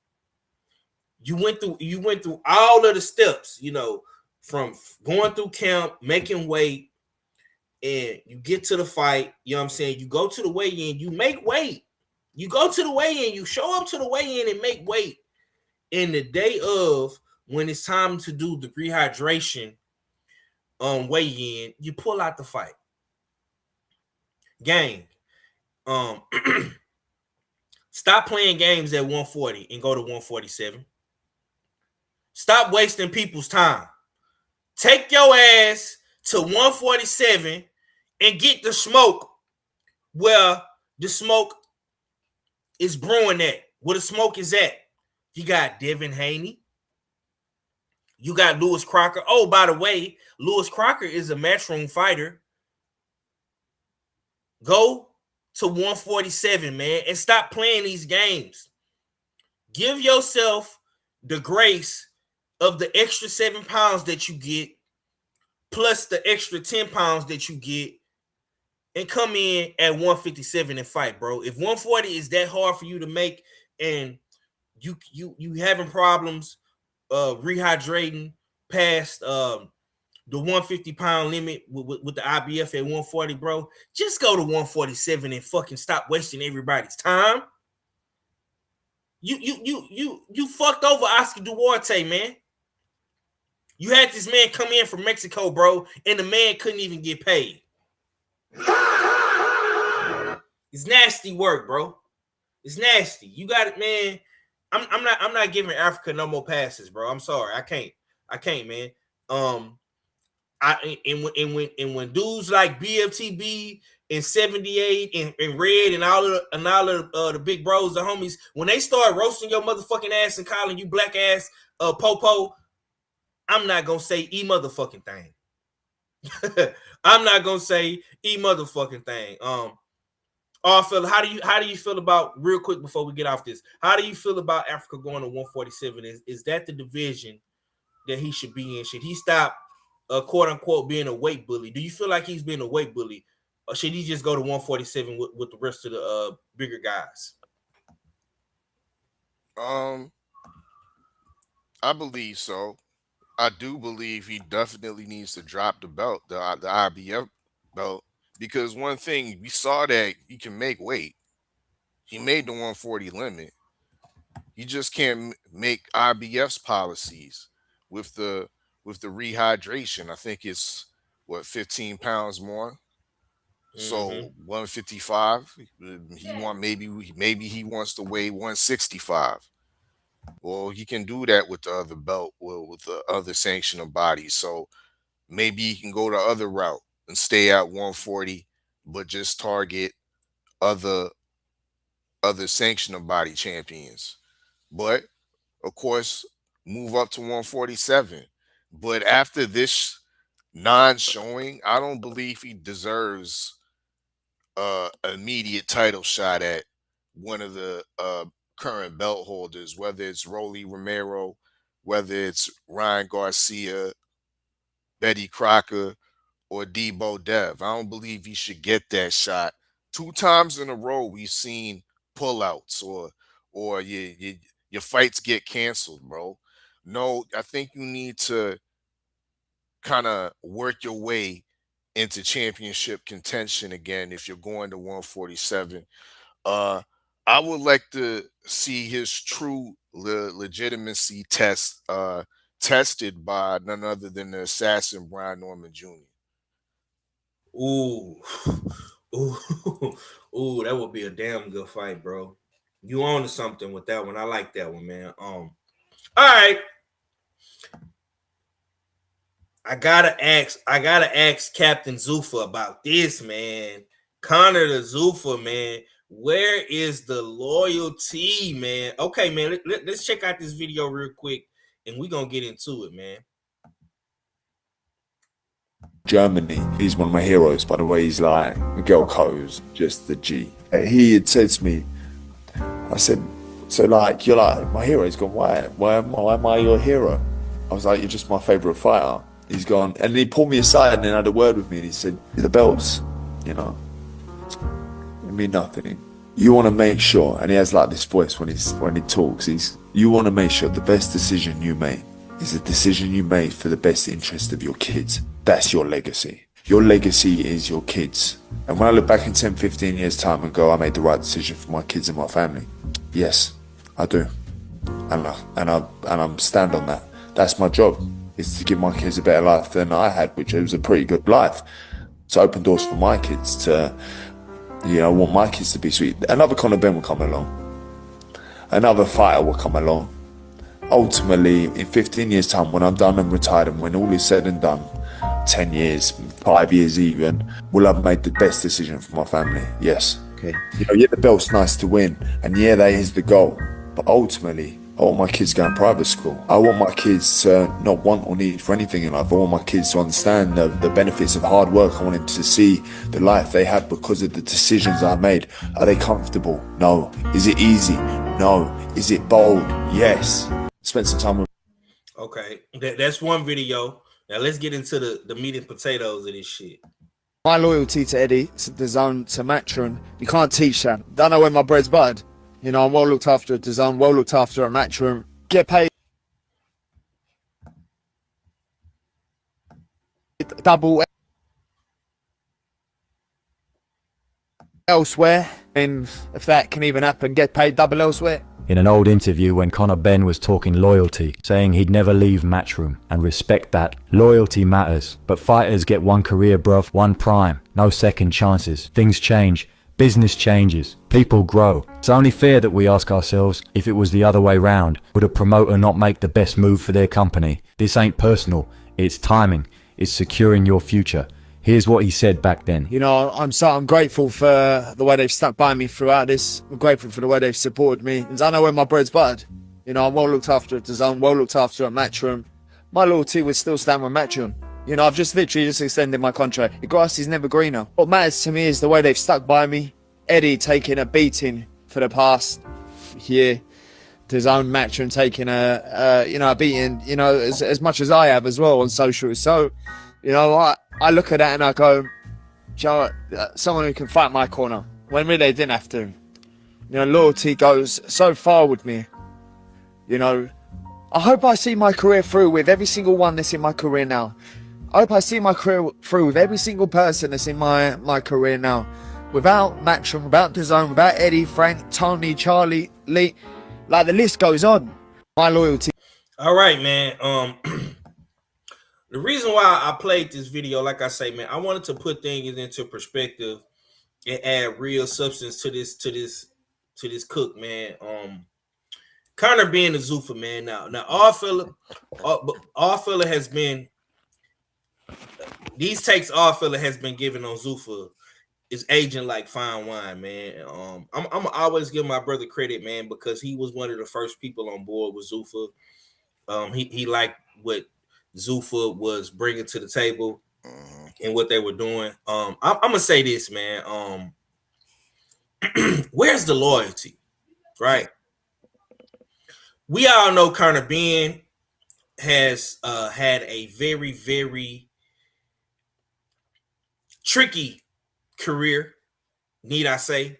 You went through all of the steps, from going through camp, making weight, and you get to the fight. You know what I'm saying? You go to the weigh-in, you make weight. You go to the weigh-in, you show up to the weigh-in and make weight. And the day of, when it's time to do the rehydration weigh-in, you pull out the fight. Gang. Stop playing games at 140 and go to 147. Stop wasting people's time. Take your ass to 147 and get the smoke where the smoke is brewing at, where the smoke is at. You got Devin Haney. You got Lewis Crocker. Oh, by the way, Lewis Crocker is a matchroom fighter. Go to 147, man, and stop playing these games. Give yourself the grace of the extra 7 pounds that you get, plus the extra 10 pounds that you get, and come in at 157 and fight, bro. If 140 is that hard for you to make, and you having problems rehydrating past the 150-pound limit with the IBF at 140, bro, just go to 147 and fucking stop wasting everybody's time. You fucked over Oscar Duarte, man. You had this man come in from Mexico, bro, and the man couldn't even get paid. It's nasty work, bro. It's nasty. You got it, man. I'm not giving Africa no more passes, bro. I'm sorry. I can't, man. When dudes like BFTB and 78 and Red and all of the big bros, the homies, when they start roasting your motherfucking ass and calling you black ass popo, I'm not gonna say motherfucking thing. I'm not gonna say motherfucking thing. Phil, how do you feel about, real quick before we get off this? How do you feel about Africa going to 147? Is that the division that he should be in? Should he stop, quote unquote, being a weight bully? Do you feel like he's been a weight bully, or should he just go to 147 with the rest of the bigger guys? I believe so. I do believe he definitely needs to drop the belt, the IBF belt, because one thing we saw that he can make weight. He made the 140 limit. You just can't make IBF's policies with the rehydration. I think it's 15 pounds more. So 155. Maybe he wants to weigh 165. Well, he can do that with the other belt, with the other sanctioning bodies. So maybe he can go the other route and stay at 140, but just target other sanctioning body champions. But of course, move up to 147. But after this non-showing, I don't believe he deserves immediate title shot at one of the current belt holders, whether it's Rolly Romero, whether it's Ryan Garcia, Betty Crocker, or Debo Dev. I don't believe he should get that shot. 2 times in a row, we've seen pullouts or your fights get canceled, bro. No, I think you need to kind of work your way into championship contention again if you're going to 147. I would like to see his true legitimacy tested by none other than the assassin Brian Norman Jr. Ooh, ooh, ooh, that would be a damn good fight, bro. You on to something with that one. I like that one, man. All right. I gotta ask Captain Zuffa about this, man. Connor the Zuffa, man. Where is the loyalty, man? Okay, man. Let's check out this video real quick, and we're gonna get into it, man. Germany, he's one of my heroes, by the way. He's like Miguel Co's, just the G. He had said to me, I said, so like, you're like my hero. He's gone, why am I your hero? I was like, you're just my favorite fighter. He's gone, and he pulled me aside and then had a word with me, and he said, the belts, you know, it mean nothing. You want to make sure, and he has like this voice when he talks, you want to make sure the best decision you make is the decision you made for the best interest of your kids. That's your legacy. Your legacy is your kids. And when I look back in 10, 15 years time and go, I made the right decision for my kids and my family. Yes, I do. And I'm stand on that. That's my job, is to give my kids a better life than I had, which was a pretty good life. To open doors for my kids, to, you know, I want my kids to be sweet. Another Conor Benn will come along. Another fighter will come along. Ultimately, in 15 years time, when I'm done and retired, and when all is said and done, 10 years, 5 years even, will I have made the best decision for my family? Yes. Okay. You know, yeah, the belt's nice to win, and yeah, that is the goal. But ultimately, I want my kids going private school. I want my kids to not want or need for anything in life. I want my kids to understand the benefits of hard work. I want them to see the life they have because of the decisions I made. Are they comfortable? No. Is it easy? No. Is it bold? Yes. Spend some time with. Okay, that's one video. Now let's get into the meat and potatoes of this shit. My loyalty to Eddie, to DAZN, to Matchroom, you can't teach that. Don't know where my bread's buttered. You know, I'm well looked after at DAZN, well looked after at Matchroom. Get paid double elsewhere, and if that can even happen, get paid double elsewhere. In an old interview when Conor Benn was talking loyalty, saying he'd never leave Matchroom, and respect that. Loyalty matters, but fighters get one career, bruv, one prime, no second chances. Things change, business changes, people grow. It's only fair that we ask ourselves, if it was the other way round, would a promoter not make the best move for their company? This ain't personal, it's timing, it's securing your future. Here's what he said back then. You know, I'm grateful for the way they've stuck by me throughout this. I'm grateful for the way they've supported me. And I know where my bread's buttered. You know, I'm well looked after at DAZN, well looked after at Matchroom. My loyalty would still stand with Matchroom. You know, I've just literally extended my contract. The grass is never greener. What matters to me is the way they've stuck by me. Eddie taking a beating for the past year. DAZN, Matchroom taking a beating, you know, as much as I have as well on social. So, you know, I look at that and I go, Joe, someone who can fight my corner, when really they didn't have to. You know, loyalty goes so far with me. You know, I hope I see my career through with every single one that's in my career now. I hope I see my career through with every single person that's in my career now. Without Matchroom, without DAZN, without Eddie, Frank, Tony, Charlie, Lee, like the list goes on. My loyalty. All right, man. The reason why I played this video, like I say, man, I wanted to put things into perspective and add real substance to this cook, man. Connor being a Zuffa, man. Now all fella has been, these takes all fella has been given on Zuffa is aging like fine wine, man. I'm always give my brother credit, man, because he was one of the first people on board with Zuffa. He liked what Zuffa was bringing to the table and what they were doing. I'm gonna say this, man. Where's the loyalty, right? We all know Conor Benn has had a very, very tricky career, need I say,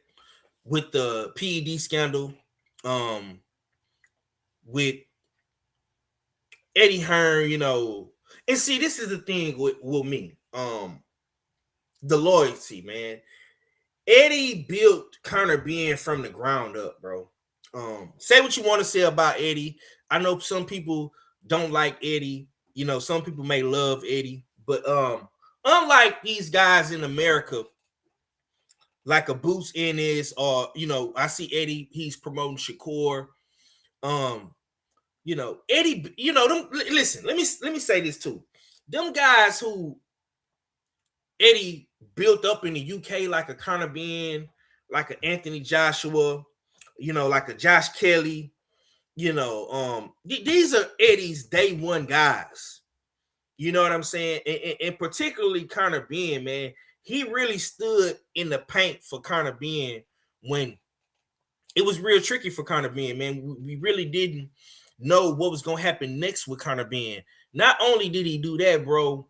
with the PED scandal, with Eddie Hearn, you know, And see, this is the thing with me. The loyalty, man. Eddie built Conor Ben from the ground up, bro. Say what you want to say about Eddie. I know some people don't like Eddie. You know, some people may love Eddie, but unlike these guys in America, like a Boots Ennis, or I see Eddie. He's promoting Shakur. Eddie. Listen. Let me say this too. Them guys who Eddie built up in the UK, like a Conor Ben, like an Anthony Joshua, like a Josh Kelly. These are Eddie's day one guys. You know what I'm saying? And particularly Conor Ben, man, he really stood in the paint for Conor Ben when it was real tricky for Conor Ben, man. We really didn't know what was gonna happen next with Conor Ben. Not only did he do that, bro,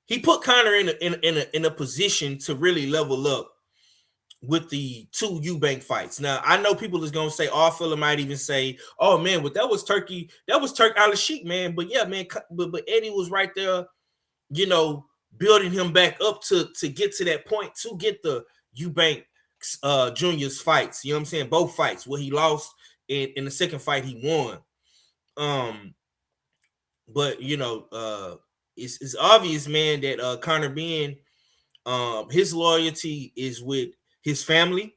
he put Conor in a position to really level up with the two Eubank fights. Now, I know people is gonna say, Fella might even say, "Oh man, but that was Turkey Al-Sheikh, man." But yeah, man, but Eddie was right there, building him back up to get to that point, to get the Eubank Junior's fights. You know what I'm saying? Both fights where he lost, in the second fight he won. But it's obvious, man, that Conor Ben, his loyalty is with his family,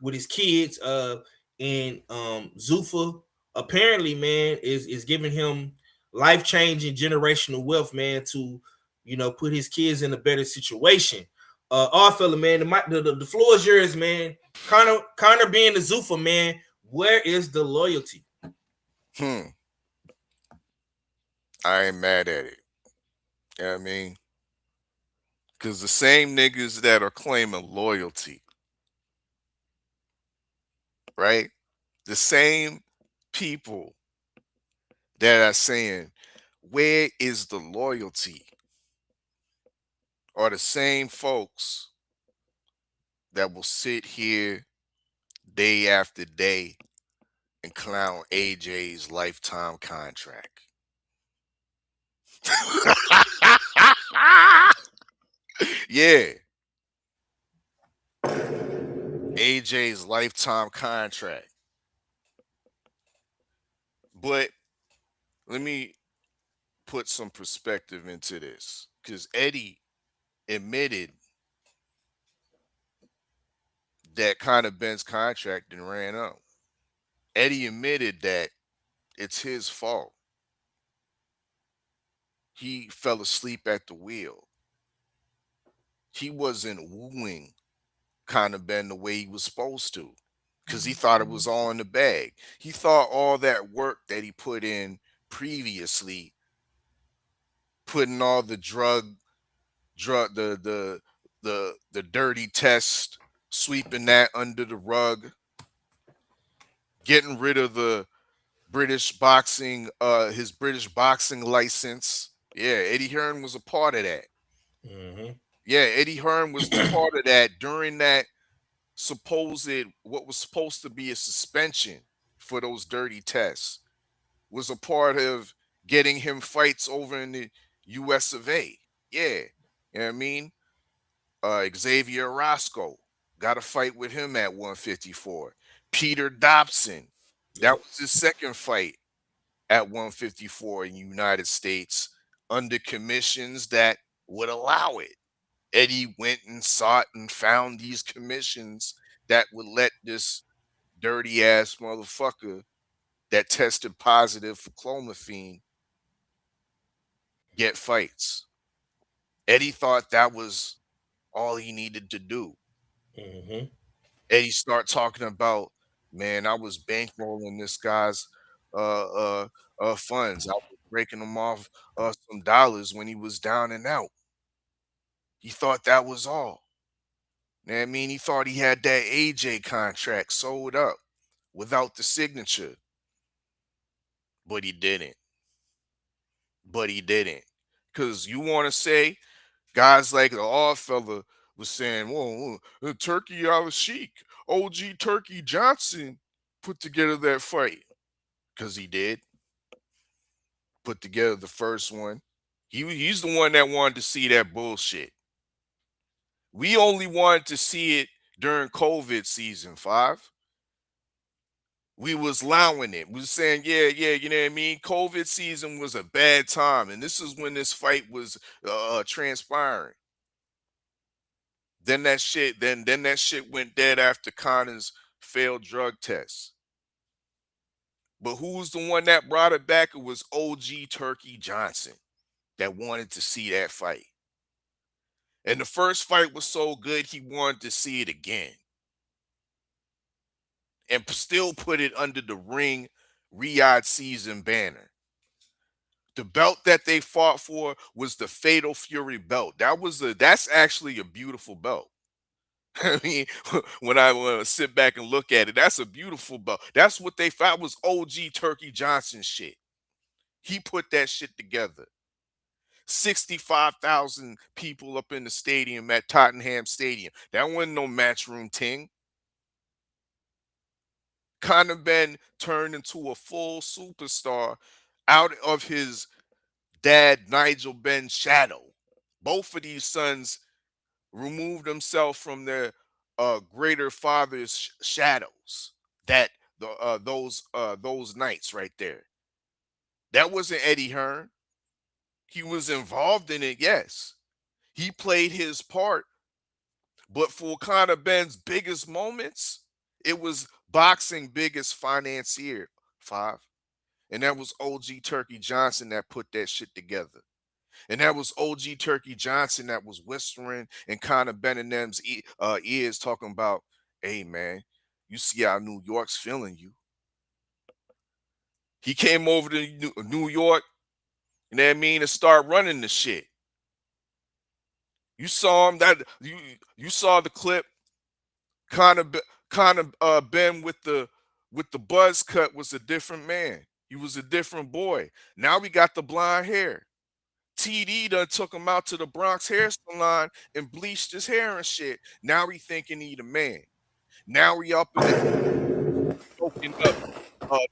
with his kids, and Zuffa apparently, man, is giving him life-changing generational wealth, man, to put his kids in a better situation. Fella, man, the floor is yours, man. Conor being the Zuffa, man, where is the loyalty? I ain't mad at it. You know what I mean? Because the same niggas that are claiming loyalty, right? The same people that are saying, where is the loyalty? Are the same folks that will sit here day after day and clown AJ's lifetime contract. Yeah. AJ's lifetime contract. But let me put some perspective into this, because Eddie admitted that Conor Ben's contract and ran up. Eddie admitted that it's his fault. He fell asleep at the wheel. He wasn't wooing Conor Ben the way he was supposed to, because he thought it was all in the bag. He thought all that work that he put in previously, putting all the the dirty test, sweeping that under the rug, getting rid of the British boxing, his British boxing license. Yeah, Eddie Hearn was a part of that. Yeah, Eddie Hearn was the part of that during that what was supposed to be a suspension for those dirty tests, was a part of getting him fights over in the US of A. Yeah. You know what I mean? Xavier Roscoe got a fight with him at 154. Peter Dobson, that was his second fight at 154 in the United States under commissions that would allow it. Eddie went and sought and found these commissions that would let this dirty ass motherfucker that tested positive for clomiphene get fights. Eddie thought that was all he needed to do. Eddie start talking about, man, I was bankrolling this guy's funds. I was breaking him off some dollars when he was down and out. He thought that was all. You know what I mean? He thought he had that AJ contract sold up without the signature. But he didn't. Because you want to say, guys like the Odd Fella was saying, whoa, Turkey Al-Sheikh, OG Turkey Johnson put together that fight. Because he did. put together the first one. He's the one that wanted to see that bullshit. We only wanted to see it during COVID season 5. We was allowing it. We was saying, yeah, you know what I mean? COVID season was a bad time. And this is when this fight was transpiring. Then that shit went dead after Connor's failed drug test. But who was the one that brought it back? It was OG Turkey Johnson that wanted to see that fight. And the first fight was so good, he wanted to see it again. And still put it under the Ring Riyadh season banner. The belt that they fought for was the Fatal Fury belt. That's actually a beautiful belt. I mean, when I sit back and look at it, that's a beautiful belt. That's what they fought, was OG Turkey Johnson shit. He put that shit together. 65,000 people up in the stadium at Tottenham Stadium. That wasn't no matchroom ting. Conor Ben turned into a full superstar out of his dad, Nigel Ben's shadow. Both of these sons removed themselves from their greater father's shadows. Those nights right there. That wasn't Eddie Hearn. He was involved in it, yes. He played his part. But for Conor Ben's biggest moments, it was boxing biggest financier, 5. And that was OG Turkey Johnson that put that shit together. And that was OG Turkey Johnson that was whispering in Conor Ben and them's ears talking about, hey, man, you see how New York's feeling you. He came over to New York, you know what I mean, and start running the shit. You saw him, you saw the clip. Conor Ben with the buzz cut was a different man. He was a different boy. Now we got the blonde hair. TD done took him out to the Bronx hair salon and bleached his hair and shit. Now he thinking he the man. Now he up in the soaking up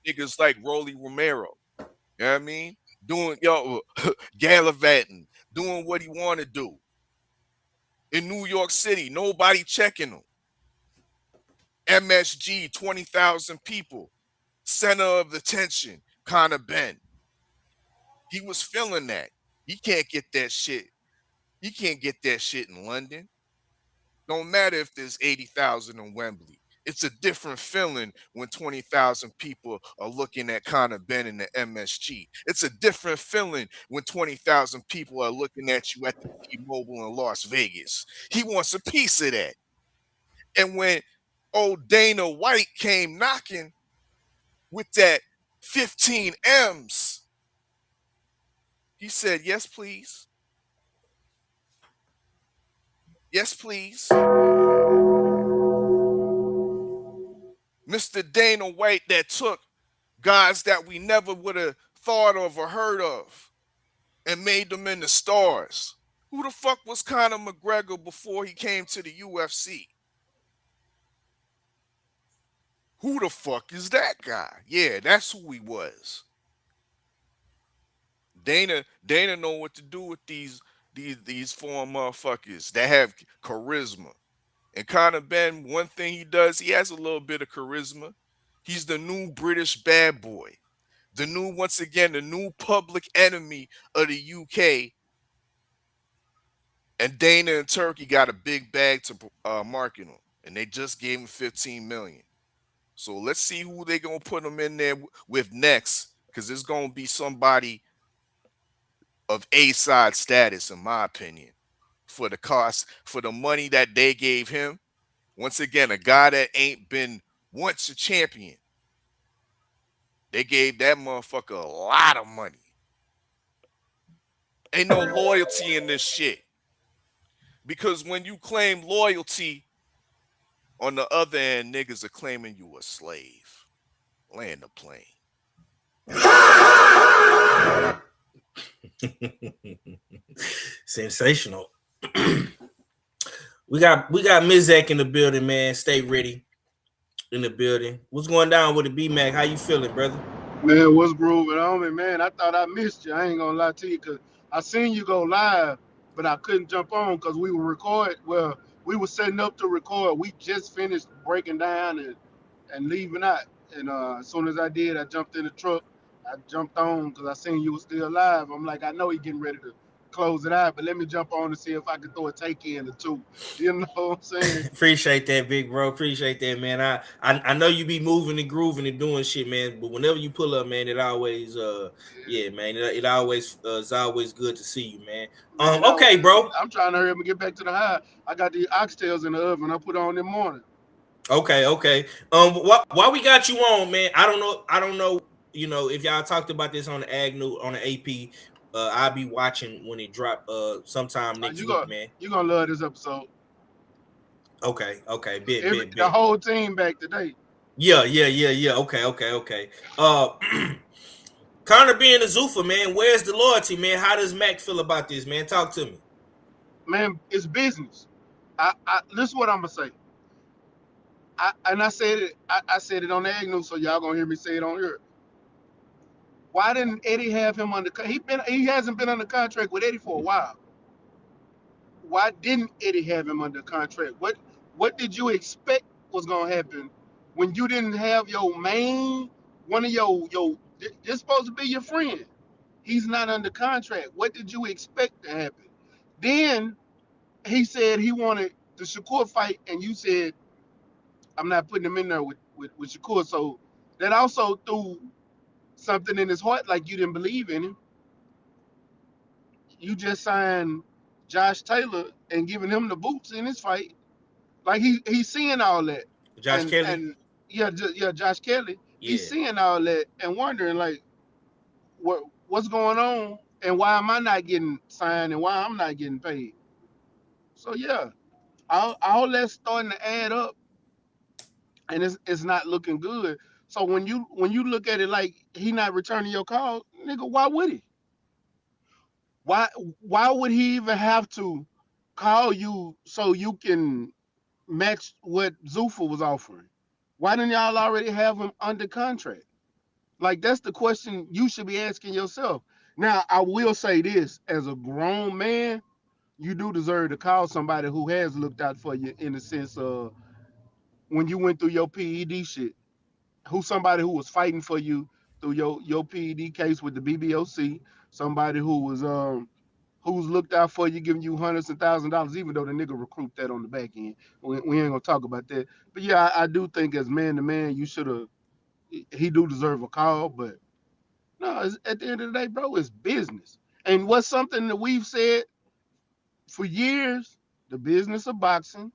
niggas like Rolly Romero. You know what I mean? Doing gallivanting, doing what he want to do. In New York City, nobody checking him. MSG, 20,000 people. Center of attention, Conor Ben. He was feeling that. He can't get that shit. He can't get that shit in London. Don't matter if there's 80,000 in Wembley. It's a different feeling when 20,000 people are looking at Conor Ben in the MSG. It's a different feeling when 20,000 people are looking at you at the T-Mobile in Las Vegas. He wants a piece of that. And when old Dana White came knocking with that 15 M's, he said, yes, please. Yes, please. Mr. Dana White that took guys that we never would have thought of or heard of and made them into stars. Who the fuck was Conor McGregor before he came to the UFC? Who the fuck is that guy? Yeah, that's who he was. Dana know what to do with these foreign motherfuckers that have charisma. And Conor Ben, one thing he does, he has a little bit of charisma. He's the new British bad boy. The new public enemy of the UK. And Dana and Turkey got a big bag to market him. And they just gave him $15 million. So let's see who they're going to put him in there with next. Because it's going to be somebody of A-side status, in my opinion, for the cost, for the money that they gave him. Once again, a guy that ain't been once a champion. They gave that motherfucker a lot of money. Ain't no loyalty in this shit. Because when you claim loyalty, on the other end, niggas are claiming you a slave. Land the plane. Sensational. we got Mizek in the building, man. Stay ready in the building. What's going down with the B-Mac? How you feeling, brother? Man, what's grooving on me, man? I thought I missed you. I ain't gonna lie to you, cause I seen you go live, but I couldn't jump on because we were recording. Well, we were setting up to record. We just finished breaking down and leaving out. And as soon as I did, I jumped in the truck. I jumped on because I seen you were still live. I'm like, I know he getting ready to close it out, but let me jump on to see if I can throw a take in or two. You know what I'm saying? Appreciate that, big bro. Appreciate that, man. I know you be moving and grooving and doing shit, man. But whenever you pull up, man, it always yeah, man. It always it's always good to see you, man. Man, Okay, bro. I'm trying to hurry up and get back to the high. I got the oxtails in the oven. I put on in the morning. Okay. Why we got you on, man? I don't know. You know, if y'all talked about this on the Agnew on the AP, I'll be watching when it drop. Sometime next week, man. You gonna love this episode. Okay. Bit. The whole team back today. Yeah. Okay. Connor being a Zuffa, man, where's the loyalty, man? How does Mac feel about this, man? Talk to me. Man, it's business. This is what I'm gonna say. I said it. I said it on the Agnew, so y'all gonna hear me say it on here. Why didn't Eddie have him under? He hasn't been under contract with Eddie for a while. Why didn't Eddie have him under contract? What did you expect was gonna happen when you didn't have your main one of your this supposed to be your friend? He's not under contract. What did you expect to happen? Then he said he wanted the Shakur fight, and you said I'm not putting him in there with Shakur. So that also threw something in his heart, like you didn't believe in him. You just signed Josh Taylor and giving him the boots in his fight. Like he's seeing all that. Josh Kelly? And yeah, Josh Kelly. Yeah. He's seeing all that and wondering like what's going on and why am I not getting signed and why I'm not getting paid. So yeah, all that's starting to add up and it's not looking good. So when you look at it like he not returning your call, nigga, why would he? Why would he even have to call you so you can match what Zuffa was offering? Why didn't y'all already have him under contract? Like that's the question you should be asking yourself. Now I will say this: as a grown man, you do deserve to call somebody who has looked out for you in the sense of when you went through your PED shit. Who's somebody who was fighting for you through your PED case with the BBOC? Somebody who's looked out for you, giving you hundreds and $1,000s, even though the nigga recruit that on the back end. We ain't gonna talk about that. But yeah, I do think as man to man, you should have. He do deserve a call, but no, at the end of the day, bro, it's business. And what's something that we've said for years, the business of boxing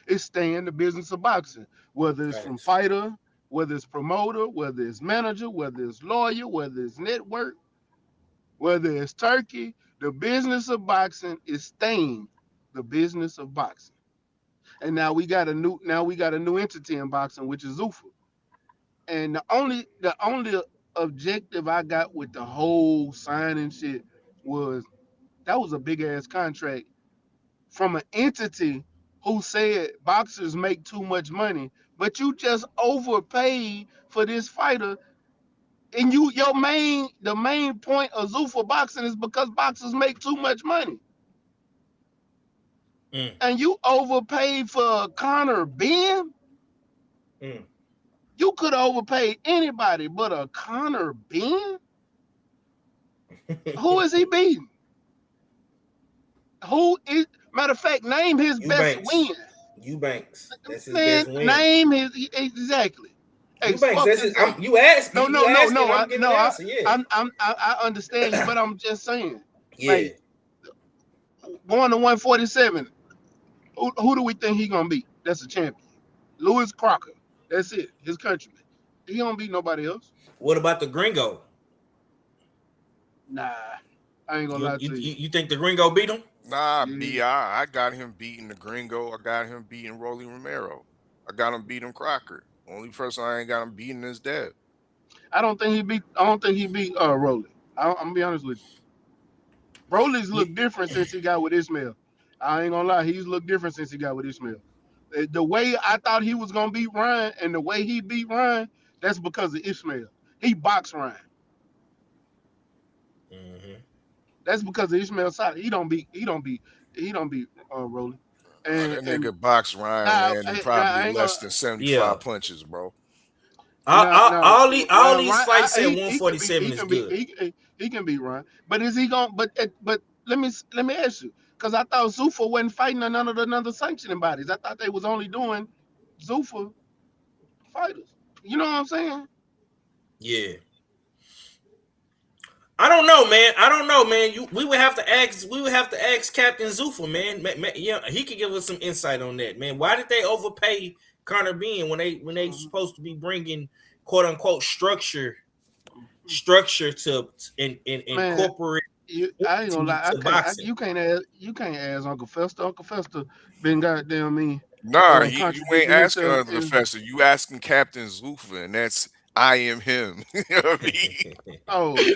is staying the business of boxing. Whether it's from fighter, whether it's promoter, whether it's manager, whether it's lawyer, whether it's network, whether it's turkey, the business of boxing is staying the business of boxing. And now we got a new entity in boxing, which is Zuffa. And the only objective I got with the whole signing shit was that was a big ass contract from an entity who said boxers make too much money, but you just overpaid for this fighter. And the main point of Zuffa boxing is because boxers make too much money. And you overpaid for Conor Ben? You could have overpaid anybody but a Conor Ben? Who is he beating? Matter of fact, name his best win. Eubanks. That's his best win. Name his exactly. Hey, you asked. No. I understand you, but I'm just saying. Yeah. Like, going to 147. Who do we think he gonna beat? That's a champion. Lewis Crocker. That's it. His countryman. He don't beat nobody else. What about the Gringo? Nah, I ain't gonna lie to you. You think the Gringo beat him? Nah, I got him beating the Gringo. I got him beating Rolly Romero. I got him beating Crocker. Only person I ain't got him beating is Deb. I don't think he beat Rolly. I'm gonna be honest with you. Rolly's looked different since he got with Ismail. I ain't gonna lie, he's looked different since he got with Ismail. The way I thought he was gonna beat Ryan and the way he beat Ryan, that's because of Ismail. He boxed Ryan. Mm-hmm. That's because of Ishmael Sadi. He don't be Rolling. That And nigga box Ryan landing now probably I ain't gonna less than 75 Yeah. punches, bro. All now these Ryan fights at he can be 147 is good. he can be Ryan. But is he going? But let me ask you, because I thought Zuffa wasn't fighting none of the other sanctioning bodies. I thought they was only doing Zuffa fighters. You know what I'm saying? Yeah. I don't know, man. I don't know, man. We would have to ask. We would have to ask Captain Zuffa, man. Yeah, he could give us some insight on that, man. Why did they overpay Connor Bean when they supposed to be bringing quote unquote structure to Man, incorporate I ain't gonna lie. to boxing? You can't ask Uncle Fester. Uncle Fester been goddamn me Nah, you ain't contradicting asking himself. under the fester. You asking Captain Zuffa, and that's I am him. You know what I mean? Oh,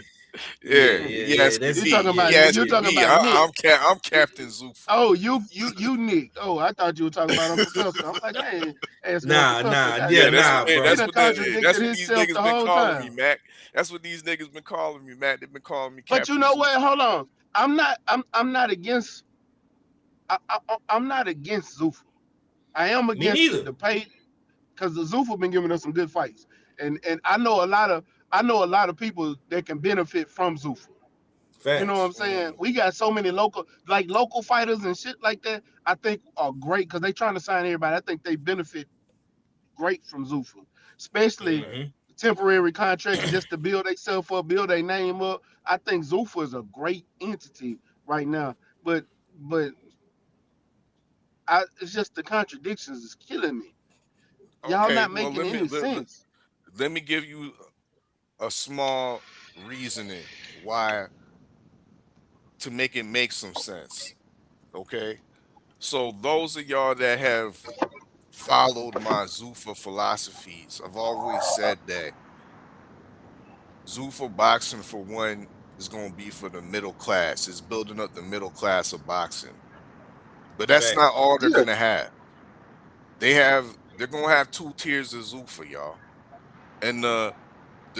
Yeah, he Yeah. asking That's you me. talking He about you asking talking me. about Nick? I'm Captain Zuffa. Oh, you Nick. Oh, I thought you were talking about Uncle Fester. I'm like, I ain't asking Uncle Fester. Yeah, Goddamn, that's he done what contradicted that's what these himself niggas the been whole calling me, time. Mac. That's what these niggas been calling me, Mac. They've been calling me But you Captain know what? Zuffa. Hold on. I'm not against. I'm not against Zuffa. I am Me against neither. the pay because the Zuffa been giving us some good fights, and I know a lot of people that can benefit from Zuffa. You know what Facts. I'm saying? We got so many local fighters and shit like that. I think are great because they trying to sign everybody. I think they benefit great from Zuffa, especially Mm-hmm. temporary contracts just to build themselves up, build their name up. I think Zuffa is a great entity right now, but but it's just the contradictions is killing me. Y'all Okay, not well making any sense. let me give you a small reasoning why to make it make some sense. Okay, so those of y'all that have followed my Zuffa philosophies, I've always said that Zuffa boxing for one is going to be for the middle class. It's building up the middle class of boxing. But that's not Facts. all they're Yeah. gonna have. They're gonna have two tiers of Zuffa, y'all. And the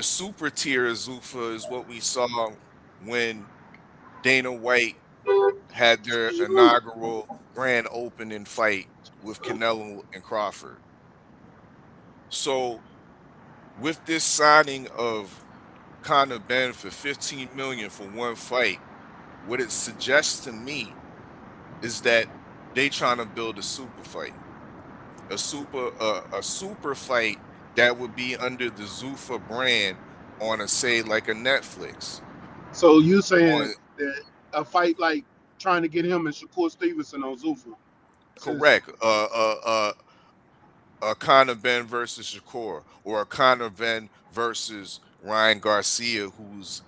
super tier of Zuffa is what we saw when Dana White had their inaugural grand opening fight with Canelo and Crawford. So with this signing of Conor Ben for 15 million for one fight, what it suggests to me is that they trying to build a super fight. A super fight that would be under the Zuffa brand on a say like a Netflix. So you saying On that a fight like trying to get him and Shakur Stevenson on Zuffa? Since correct. A Conor Ben versus Shakur, or a Conor Ben versus Ryan Garcia, who's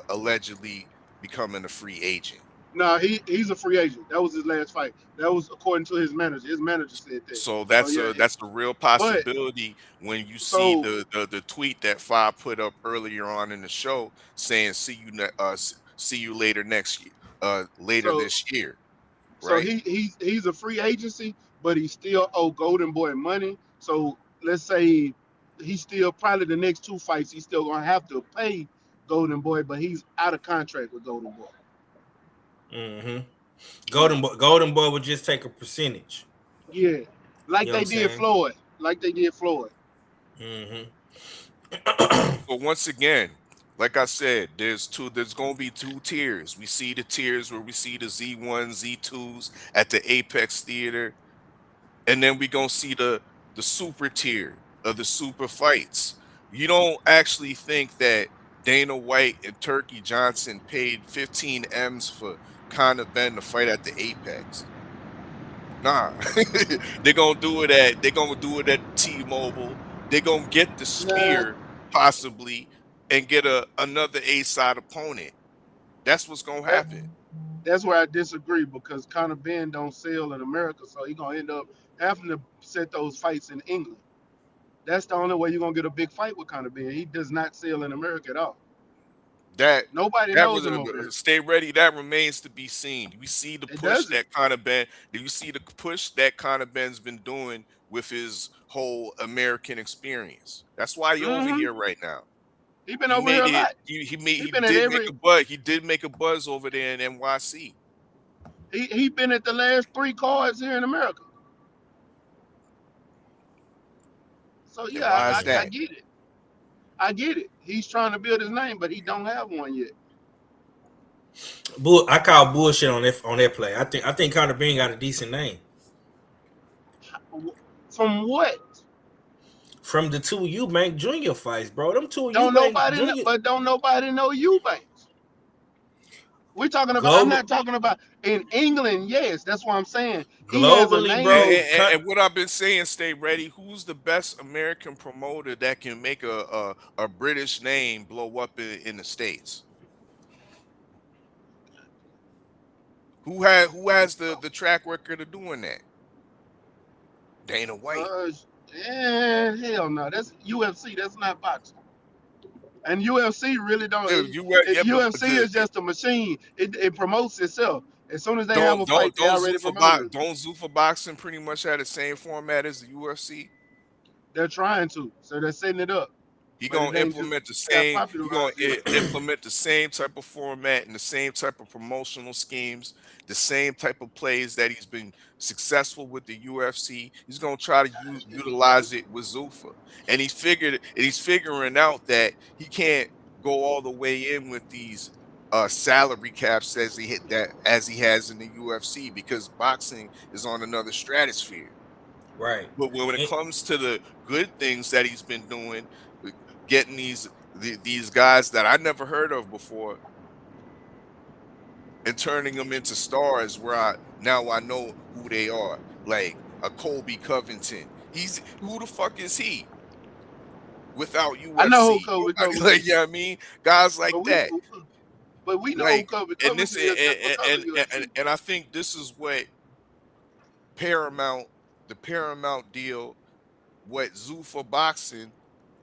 allegedly becoming a free agent. no, he's a free agent. That was his last fight. That was according to his manager. His manager said that. So So yeah, that's a real but possibility when you see so the tweet that Five put up earlier on in the show saying see you later next year, later so this year, so right? he's a free agency, but he still owe Golden Boy money. So let's say he's still probably the next two fights he's still gonna have to pay Golden Boy, but he's out of contract with Golden Boy. Mm-hmm. Yeah, Golden Boy would just take a percentage. yeah, You like know what they I'm did saying? Floyd, like they did Floyd. Mm-hmm. So once again, like I said, there's gonna be two tiers. We see the tiers where we see the Z1, Z2s at the Apex Theater, and then we gonna see the super tier of the super fights. You don't actually think that Dana White and Turkey Johnson paid 15 M's for Conor Ben to fight at the Apex? Nah, they're gonna do it at T-Mobile. They're gonna get the Nah, Sphere possibly and get another A-side opponent. That's what's gonna that happen. that's where I disagree because Conor Ben don't sell in America, so he gonna end up having to set those fights in England. That's the only way you're gonna get a big fight with Conor Ben. He does not sell in America at all. That Nobody that knows was him over here. stay ready. That remains to be seen. We see the It push doesn't. that Conor Ben. Do you see the push that Conor Ben's been doing with his whole American experience? That's why he over Hmm. here right now. He been He over here made a it. lot. He He been at did make every. a buzz. He did make a buzz over there in NYC. He been at the last 3 cards here in America. So And yeah, why is I that? get it. I get it. He's trying to build his name, but he don't have one yet. I call bullshit on that play. I think Conor Benn got a decent name. From what? From the two Eubank Junior fights, bro. Them two Don't Eubank nobody know, Junior but don't nobody know Eubanks. We're talking about. I'm global not talking about in England. Yes, that's what I'm saying. He has a globally, name. bro. And what I've been saying, stay ready. Who's the best American promoter that can make a British name blow up in the States? Who has the track record of doing that? Dana White. Hell no. That's UFC. That's not boxing. And UFC really don't. Yeah, but UFC is just a machine. It promotes itself. As soon as they have don't a fight, don't they don't already Zuffa promoted it. don't Zuffa boxing pretty much have the same format as the UFC? They're trying to, so they're setting it up, He but gonna it ain't just implement the got same. He gonna popularized yet. implement the same type of format and the same type of promotional schemes, the same type of plays that he's been successful with the UFC. He's gonna try to utilize it with Zuffa, and he's figuring out that he can't go all the way in with these salary caps as he has in the UFC because boxing is on another stratosphere. Right. But when it comes to the good things that he's been doing, getting these guys that I never heard of before and turning them into stars, where I know who they are, like a Colby Covington. Who the fuck is he without I know who UFC? Kobe Nobody, Covington like, is, you know what I mean? Guys like but that. we know who Like, Kobe and this Covington is just because of UFC. and I think this is what the Paramount deal, what Zuffa Boxing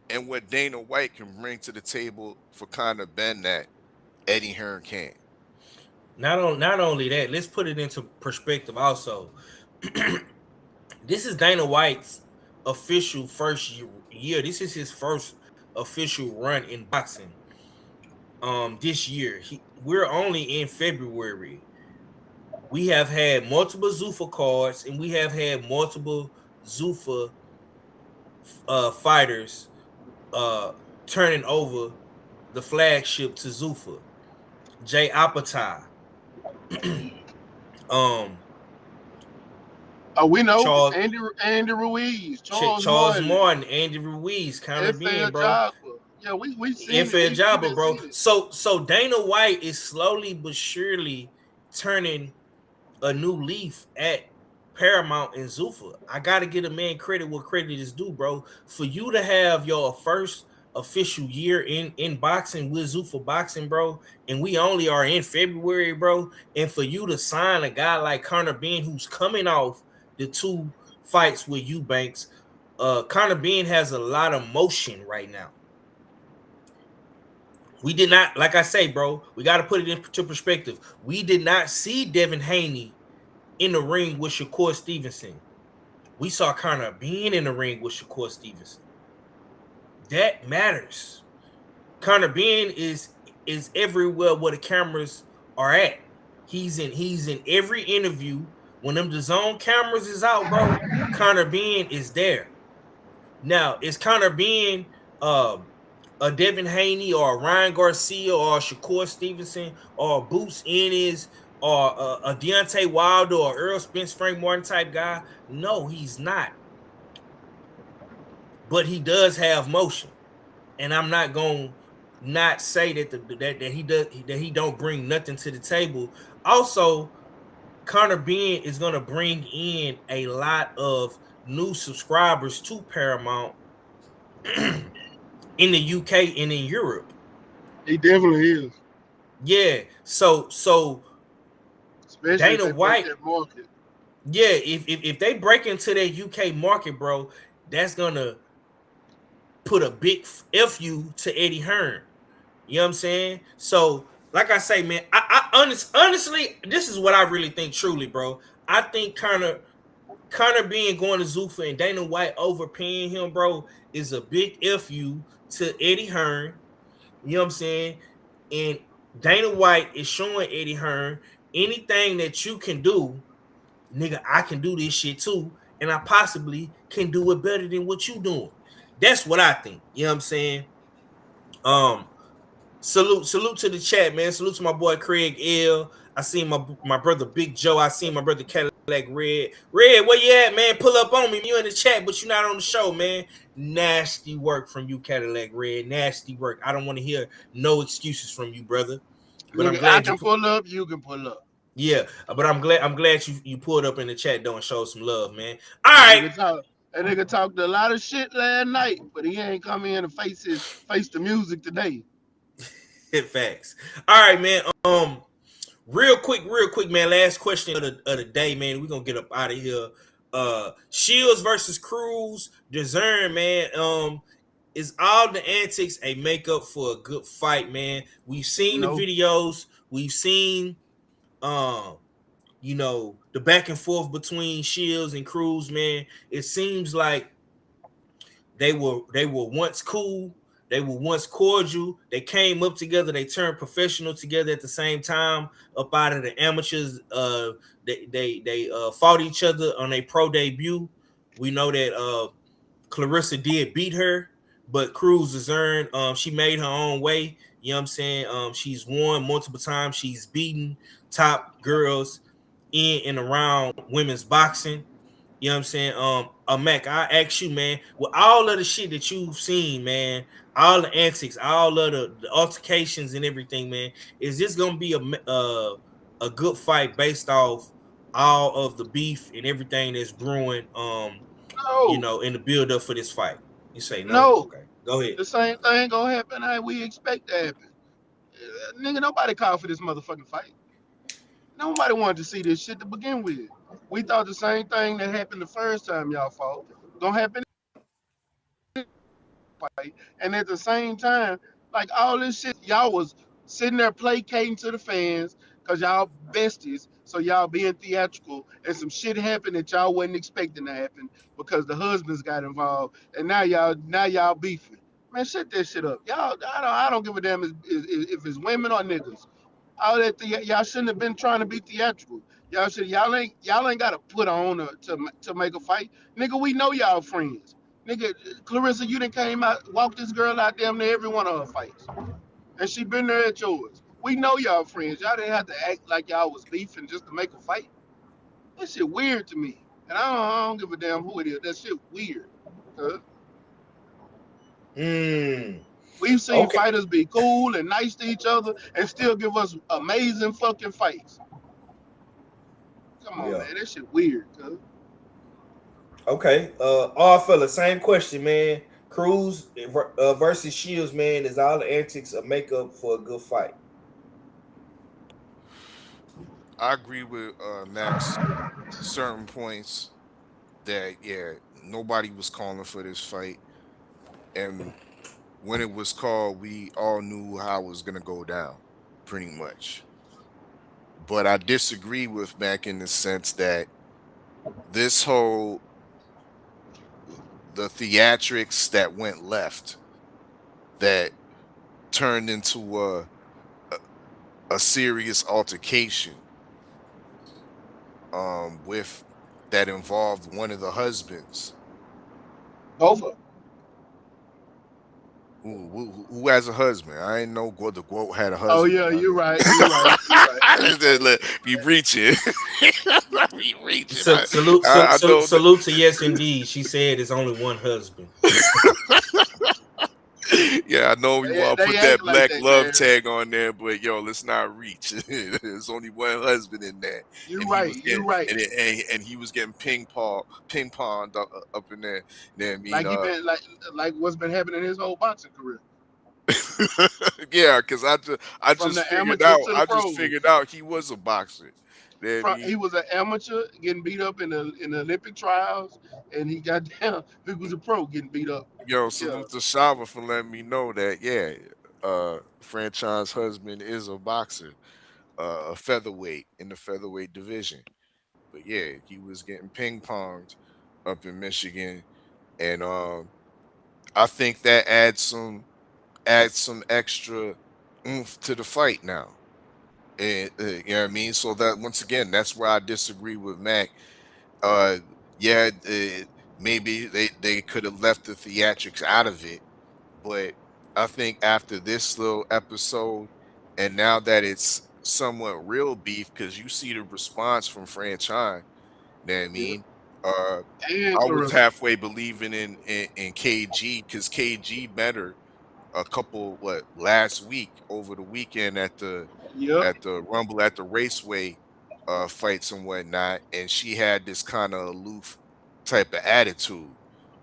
and what Dana White can bring to the table for Conor Benn that Eddie Hearn can't. Not only that, let's put it into perspective also. This is Dana White's official first year. This is his first official run in boxing. This year. We're only in February. We have had multiple Zuffa cards and we have had multiple Zuffa fighters turning over the flagship to Zuffa. Jay Apatow. We know Charles, Andy Ruiz, Charles Martin, Andy Ruiz, Conor Benn, bro. Jabba. Yeah, we seen NFL Jabba, bro. Seen So Dana White is slowly but surely turning a new leaf at Paramount and Zuffa. I gotta give a man credit what credit is due, bro. For you to have your first official year in boxing with Zuffa Boxing, bro, and we only are in February, bro, and for you to sign a guy like Conor Benn who's coming off the 2 fights with Eubanks, Conor Benn has a lot of motion right now. We did not, like I say, bro, we got to put it into perspective. We did not see Devin Haney in the ring with Shakur Stevenson. We saw Conor Benn in the ring with Shakur Stevenson. That matters. Conor Benn is everywhere where the cameras are at. He's in every interview. When them DAZN cameras is out, bro, Conor Benn is there. Now, is Conor Benn a Devin Haney or a Ryan Garcia or a Shakur Stevenson or a Boots Ennis or a Deontay Wilder or Earl Spence, Frank Martin type guy? No, he's not. But he does have motion, and I'm not going to not say that he don't bring nothing to the table. Also, Conor Benn is going to bring in a lot of new subscribers to Paramount in the UK and in Europe. He definitely is. Yeah. So especially Dana White, that market. Yeah, if they break into that UK market, bro, that's gonna put a big FU to Eddie Hearn. You know what I'm saying? So, like I say, man, I honestly, this is what I really think truly, bro. I think Conor Benn going to Zuffa and Dana White overpaying him, bro, is a big FU to Eddie Hearn. You know what I'm saying? And Dana White is showing Eddie Hearn anything that you can do, nigga, I can do this shit too, and I possibly can do it better than what you doing. That's what I think. You know what I'm saying? Um, salute to the chat, man. Salute to my boy Craig L. I seen my brother Big Joe. I seen my brother Cadillac Red. Red, where you at, man? Pull up on me. You in the chat, but you're not on the show, man. Nasty work from you, Cadillac Red. Nasty work. I don't want to hear no excuses from you, brother. But I'm Nigga, I glad you can pull up, you can pull up. yeah, but I'm glad you pulled up in the chat though and showed some love, man. All That right. nigga talk. That nigga talked a lot of shit last night, but he ain't come in to face the music today. Hit facts. All right, man. Real quick, man. Last question of the day, man. We're gonna get up out of here. Shields versus Cruz. Discern, man. Is all the antics a makeup for a good fight, man? We've seen the No, videos. We've seen um, the back and forth between Shields and Cruz, man. It seems like they were once cool. They were once cordial. They came up together. They turned professional together at the same time. Up out of the amateurs, they fought each other on a pro debut. We know that Clarissa did beat her, but Cruz has earned. She made her own way. You know what I'm saying? She's won multiple times. She's beaten top girls in and around women's boxing. You know what I'm saying? Mac, I ask you, man, with all of the shit that you've seen, man, all the antics, all of the altercations and everything, man, is this gonna be a good fight based off all of the beef and everything that's brewing? no, In the build up for this fight. You say no? no. Okay, go ahead. The same thing gonna happen how we expect to happen. Nigga, nobody called for this motherfucking fight. Nobody wanted to see this shit to begin with. We thought the same thing that happened the first time y'all fought gonna happen fight. And at the same time, like all this shit, y'all was sitting there placating to the fans because y'all besties, so y'all being theatrical, and some shit happened that y'all wasn't expecting to happen because the husbands got involved, and now y'all beefing. Man, shut that shit up. Y'all, I don't give a damn if it's women or niggas. All that y'all shouldn't have been trying to be theatrical. Y'all ain't got to put on to make a fight. Nigga, we know y'all friends. Nigga, Clarissa, you done came out, walked this girl out damn near every one of her fights. And she been there at yours. We know y'all friends. Y'all didn't have to act like y'all was beefing just to make a fight. That shit weird to me. And I don't give a damn who it is. That shit weird. We've seen Okay. fighters be cool and nice to each other and still give us amazing fucking fights. Come on, Yeah. man. That shit weird, cuz. Okay. All fella, same question, man. Cruz versus Shields, man. Is all the antics a makeup for a good fight? I agree with Max certain points that nobody was calling for this fight, and when it was called, we all knew how it was gonna go down, pretty much. But I disagree with Mac in the sense that this whole the theatrics that went left that turned into a serious altercation with that involved one of the husbands Over. who has a husband. I ain't know the quote had a Oh husband, yeah, my you're nigga. right. You're right. You're right. Be reaching. Be reaching. Salute, I know that. salute to yes, indeed. She said it's only one husband. Yeah, I know you They, want to they put that act like black that, love man. tag on there, but yo, let's not reach. There's only one husband in there, You're and he right. was getting You're right. and he was getting ping ponged up in there. You know what I mean? Like he been like what's been happening in his whole boxing career, Yeah, because I from just the figured amateur out to the pros. he was a boxer. You know what I From mean? he was an amateur getting beat up in the Olympic trials, and he got down. He was a pro getting beat up. Yo, Yeah, salute to Shava for letting me know that franchise husband is a boxer, a featherweight in the featherweight division. But yeah, he was getting ping ponged up in Michigan, and I think that adds some add some extra oomph to the fight now. And you know what I mean? So that once again, that's where I disagree with Mac. Uh, yeah, maybe they could have left the theatrics out of it, but I think after this little episode, and now that it's somewhat real beef, because you see the response from Franchine, you know what I Yeah. mean? Uh, And I was Clarissa. halfway believing in KG because KG better a couple last week over the weekend Yep. at the Rumble at the Raceway fights and whatnot, and she had this kind of aloof type of attitude.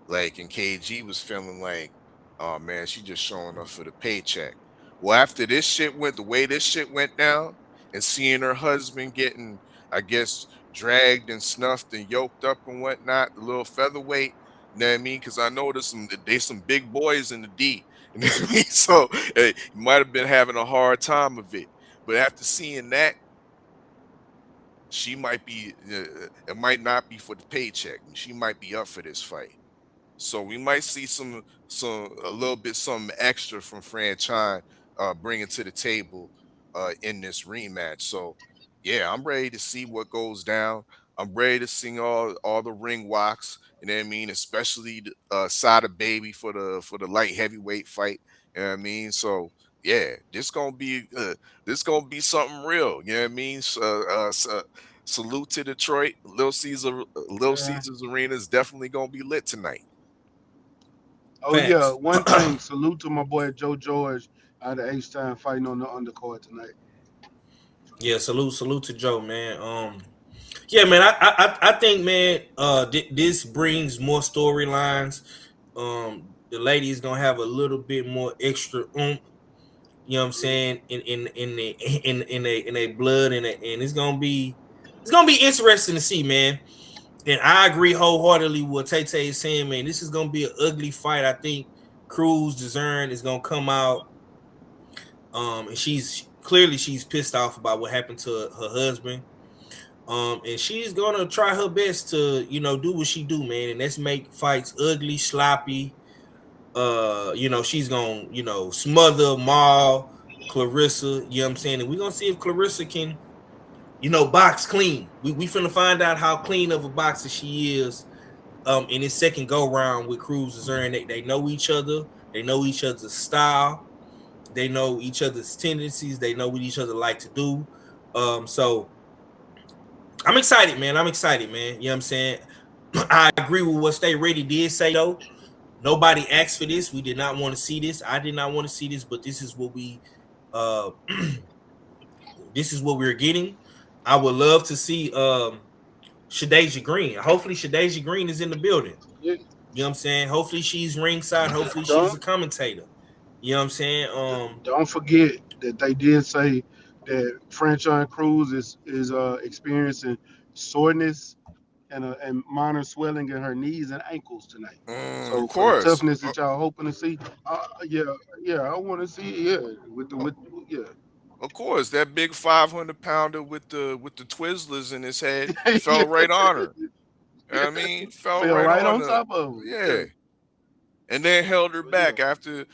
Like, and KG was feeling like, oh man, she just showing up for the paycheck. Well, after this shit went the way this shit went down, and seeing her husband getting, I guess, dragged and snuffed and yoked up and whatnot, the little featherweight, you know what I mean? Because I know there's some big boys in the D. You know what I mean? So he might have been having a hard time of it. But after seeing that, she might be, it might not be for the paycheck. She might be up for this fight. So we might see a little bit something extra from Franchine bringing to the table in this rematch. So yeah, I'm ready to see what goes down. I'm ready to see all the ring walks. You know what I mean? Especially the Sada Baby for the light heavyweight fight. You know what I mean? So yeah, this gonna be something real. You know what I mean? Salute to Detroit. Little Yeah. Caesars Arena is definitely gonna be lit tonight. Oh yeah. Facts. One thing. Salute to my boy Joe George out of H Time fighting on the undercard tonight. Yeah, salute to Joe, man. Yeah, man. I think, man. This brings more storylines. The ladies gonna have a little bit more extra oomph. You know what I'm saying? In a blood and it's gonna be interesting to see, man. And I agree wholeheartedly with what Tay is saying, man. This is gonna be an ugly fight. I think Cruz Dezern is gonna come out. And she's pissed off about what happened to her husband. And she's gonna try her best to, do what she do, man. And that's make fights ugly, sloppy. She's gonna, smother Maul, Clarissa. You know what I'm saying? And we're gonna see if Clarissa can, box clean. We finna find out how clean of a boxer she is. In his second go round with Cruz Dezern. They know each other. They know each other's style. They know each other's tendencies. They know what each other like to do. So I'm excited, man. You know what I'm saying? I agree with what Stay Ready did say, though. Nobody asked for this. We did not want to see this. I did not want to see this, but this is what this is what we're getting. I would love to see Shadasia Green. Hopefully Shadasia Green is in the building. Yeah. You know what I'm saying? Hopefully she's ringside. Hopefully she's a commentator. You know what I'm saying? Don't forget that they did say that Franchise Cruz is experiencing soreness and minor swelling in her knees and ankles tonight. Of So for the course, toughness that y'all hoping to see, yeah, I want to see yeah. of course, that big 500-pounder with the Twizzlers in his head fell right on her. You know what I mean, fell Fell right right on on her. top of her. Yeah, and then held her But back after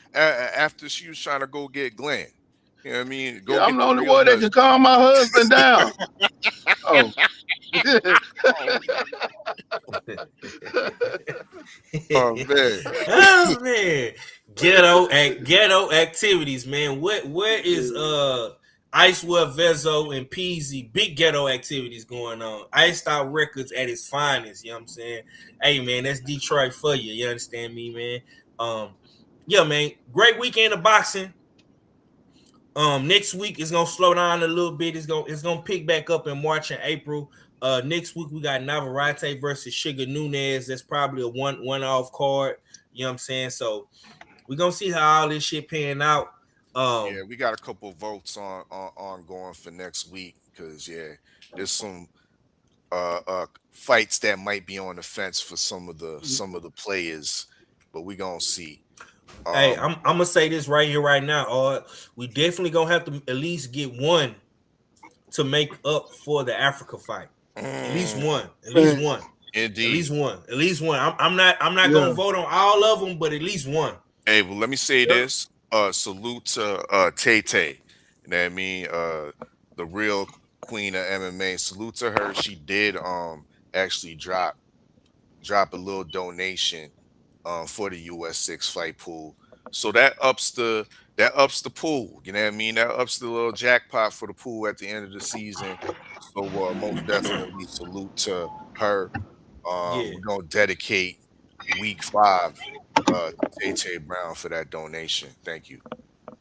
she was trying to go get Glenn. You know what I mean? Go yeah, I'm get the the only real one that can husband. calm my husband down. Oh. Oh man. Oh man, ghetto activities, man. Where is Icewell Vezo and Peasy? Big ghetto activities going on. Iced Out Records at its finest. You know what I'm saying? Hey man, that's Detroit for you. You understand me, man? Yeah, man. Great weekend of boxing. Next week is gonna slow down a little bit. It's gonna pick back up in March and April. Next week we got Navarrete versus Sugar Nunez. That's probably a one-off card. You know what I'm saying? So we're gonna see how all this shit pan out. Yeah, we got a couple votes on going for next week because there's some fights that might be on the fence for some of the players, but we gonna see. Hey, I'm gonna say this right here, right now. We definitely gonna have to at least get one to make up for the Africa fight. At least one. At least one. Indeed. At least one. I'm not Yeah. gonna vote on all of them, but at least one. Hey, well, let me say this. salute to Tay Tay. You know what I mean? The real queen of MMA. Salute to her. She did actually drop a little donation for the US 6 fight pool. So that ups the pool. You know what I mean? That ups the little jackpot for the pool at the end of the season. So most definitely salute to her. Yeah. We're gonna dedicate week 5 to Tay Tay Brown for that donation. Thank you.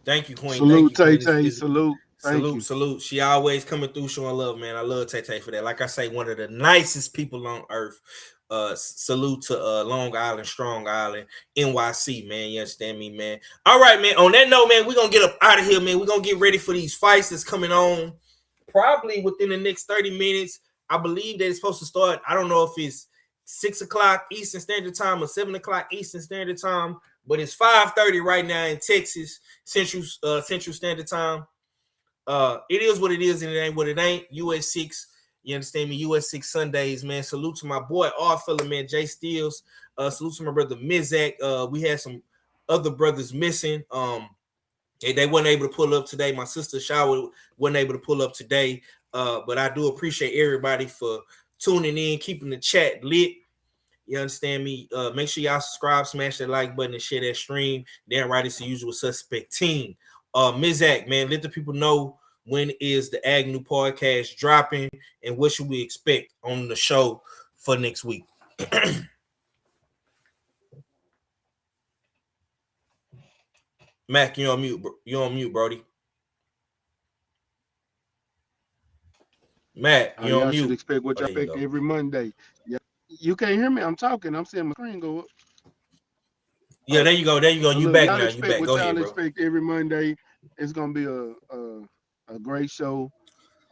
Thank you, Queen. Thank Salute, you, Tay Queen. Tay. Salute. Thank you. Salute. She always coming through showing love, man. I love Tay Tay for that. Like I say, one of the nicest people on earth. Salute to Long Island, Strong Island, NYC, man. You understand me, man? All right, man. On that note, man, we're gonna get up out of here, man. We're gonna get ready for these fights that's coming on probably within the next 30 minutes. I believe that it's supposed to start. I don't know if it's 6 o'clock Eastern Standard Time or 7 o'clock Eastern Standard Time, but it's 5:30 right now in Texas, Central Standard Time. It is what it is, and it ain't what it ain't. US 6, you understand me? US 6 Sundays, man. Salute to my boy, our fella, man, Jay Steels. Salute to my brother Mizak. We had some other brothers missing. They weren't able to pull up today. My sister Shower wasn't able to pull up today. But I do appreciate everybody for tuning in, keeping the chat lit. You understand me? Make sure y'all subscribe, smash that like button, and share that stream. Then right, it's the Usual Suspect team. Mizak, man, let the people know when is the Agnew podcast dropping and what should we expect on the show for next week. Mac, you're on mute. You're on mute, Brody. Matt, you're on mute. Should expect what y'all expect every Monday. Yeah, you can't hear me. I'm talking. I'm seeing my screen go up. Yeah, there you go. There you go. You back now. You expect back. what Go y'all ahead, bro. expect every Monday. It's gonna be a great show.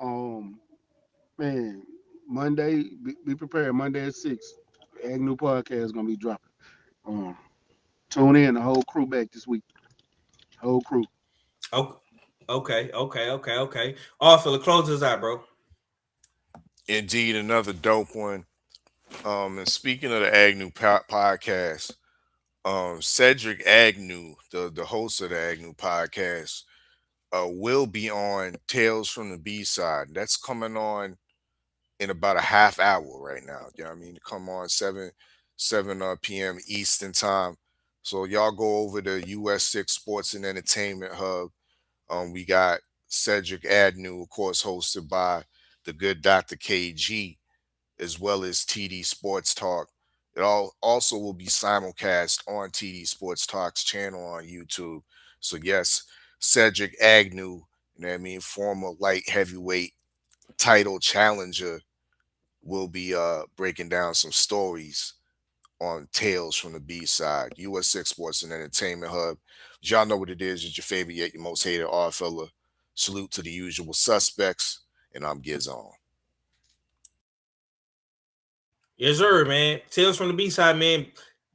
Man, Monday, be prepared. Monday at 6. Agnew podcast is gonna be dropping. Tune in. The whole crew back this week. Whole crew. Okay. All for the closers out, bro. Indeed, another dope one. And speaking of the Agnew podcast, Cedric Agnew, the host of the Agnew podcast, will be on Tales from the B-Side. That's coming on in about a half hour right now. You know what I mean? Come on 7 p.m. Eastern time. So y'all go over to US 6 Sports and Entertainment Hub. We got Cedric Agnew, of course, hosted by the good Dr. KG, as well as TD Sports Talk. It also will be simulcast on TD Sports Talk's channel on YouTube. So yes, Cedric Agnew, you know what I mean, former light heavyweight title challenger, will be breaking down some stories on Tales from the B-Side. US 6 Sports and Entertainment Hub. Y'all know what it is. It's your favorite yet your most hated odd fella. Salute to the usual suspects, and I'm Gizon. Yes, sir, man. Tales from the B-Side, man.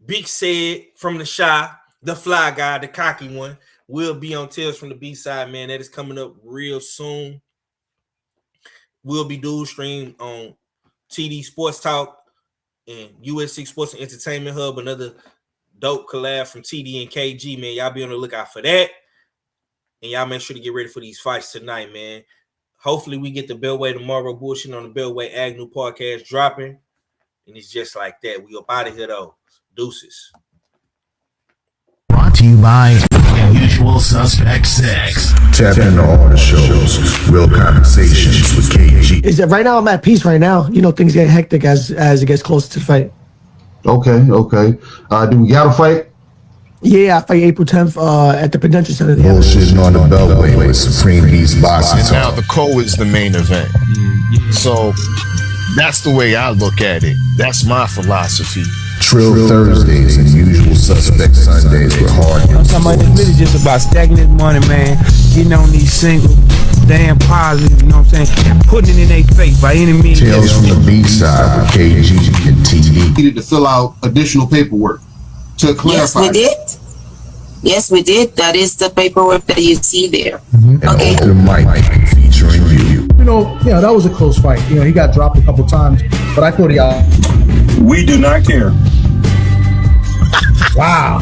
Big Said from the Shy, the fly guy, the cocky one, will be on Tales from the B-Side, man. That is coming up real soon. Will be dual stream on TD Sports Talk and US 6 Sports and Entertainment Hub. Another dope collab from TD and KG, man. Y'all be on the lookout for that. And y'all make sure to get ready for these fights tonight, man. Hopefully we get the Beltway tomorrow. Bullshit on the Beltway Agnew podcast dropping. And it's just like that. We up out of here, though. Deuces. Brought to you by Usual Suspect 6. Tap into all the shows. Real conversations with KG. Is that right now? I'm at peace right now. You know, things get hectic as it gets closer to the fight. Okay. Do we got a fight? Yeah, I fight April 10th at the Prudential Center. Bullshitting on the Beltway with Supreme Beast Boxing. And now the co is the main event. So that's the way I look at it. That's my philosophy. Trill Thursdays and Usual Suspect Sundays with hard. I'm talking about it's really just about stacking this money, man. Getting on these singles, damn positive, you know what I'm saying? Putting it in their face by any means. Tales from the B-Side with KG and TD. Needed to fill out additional paperwork to clarify. Yes, we did. Yes, we did. That is the paperwork that you see there. Okay. Open mic featuring you. You know, that was a close fight. You know, he got dropped a couple times, but I thought he. We do not care. Wow.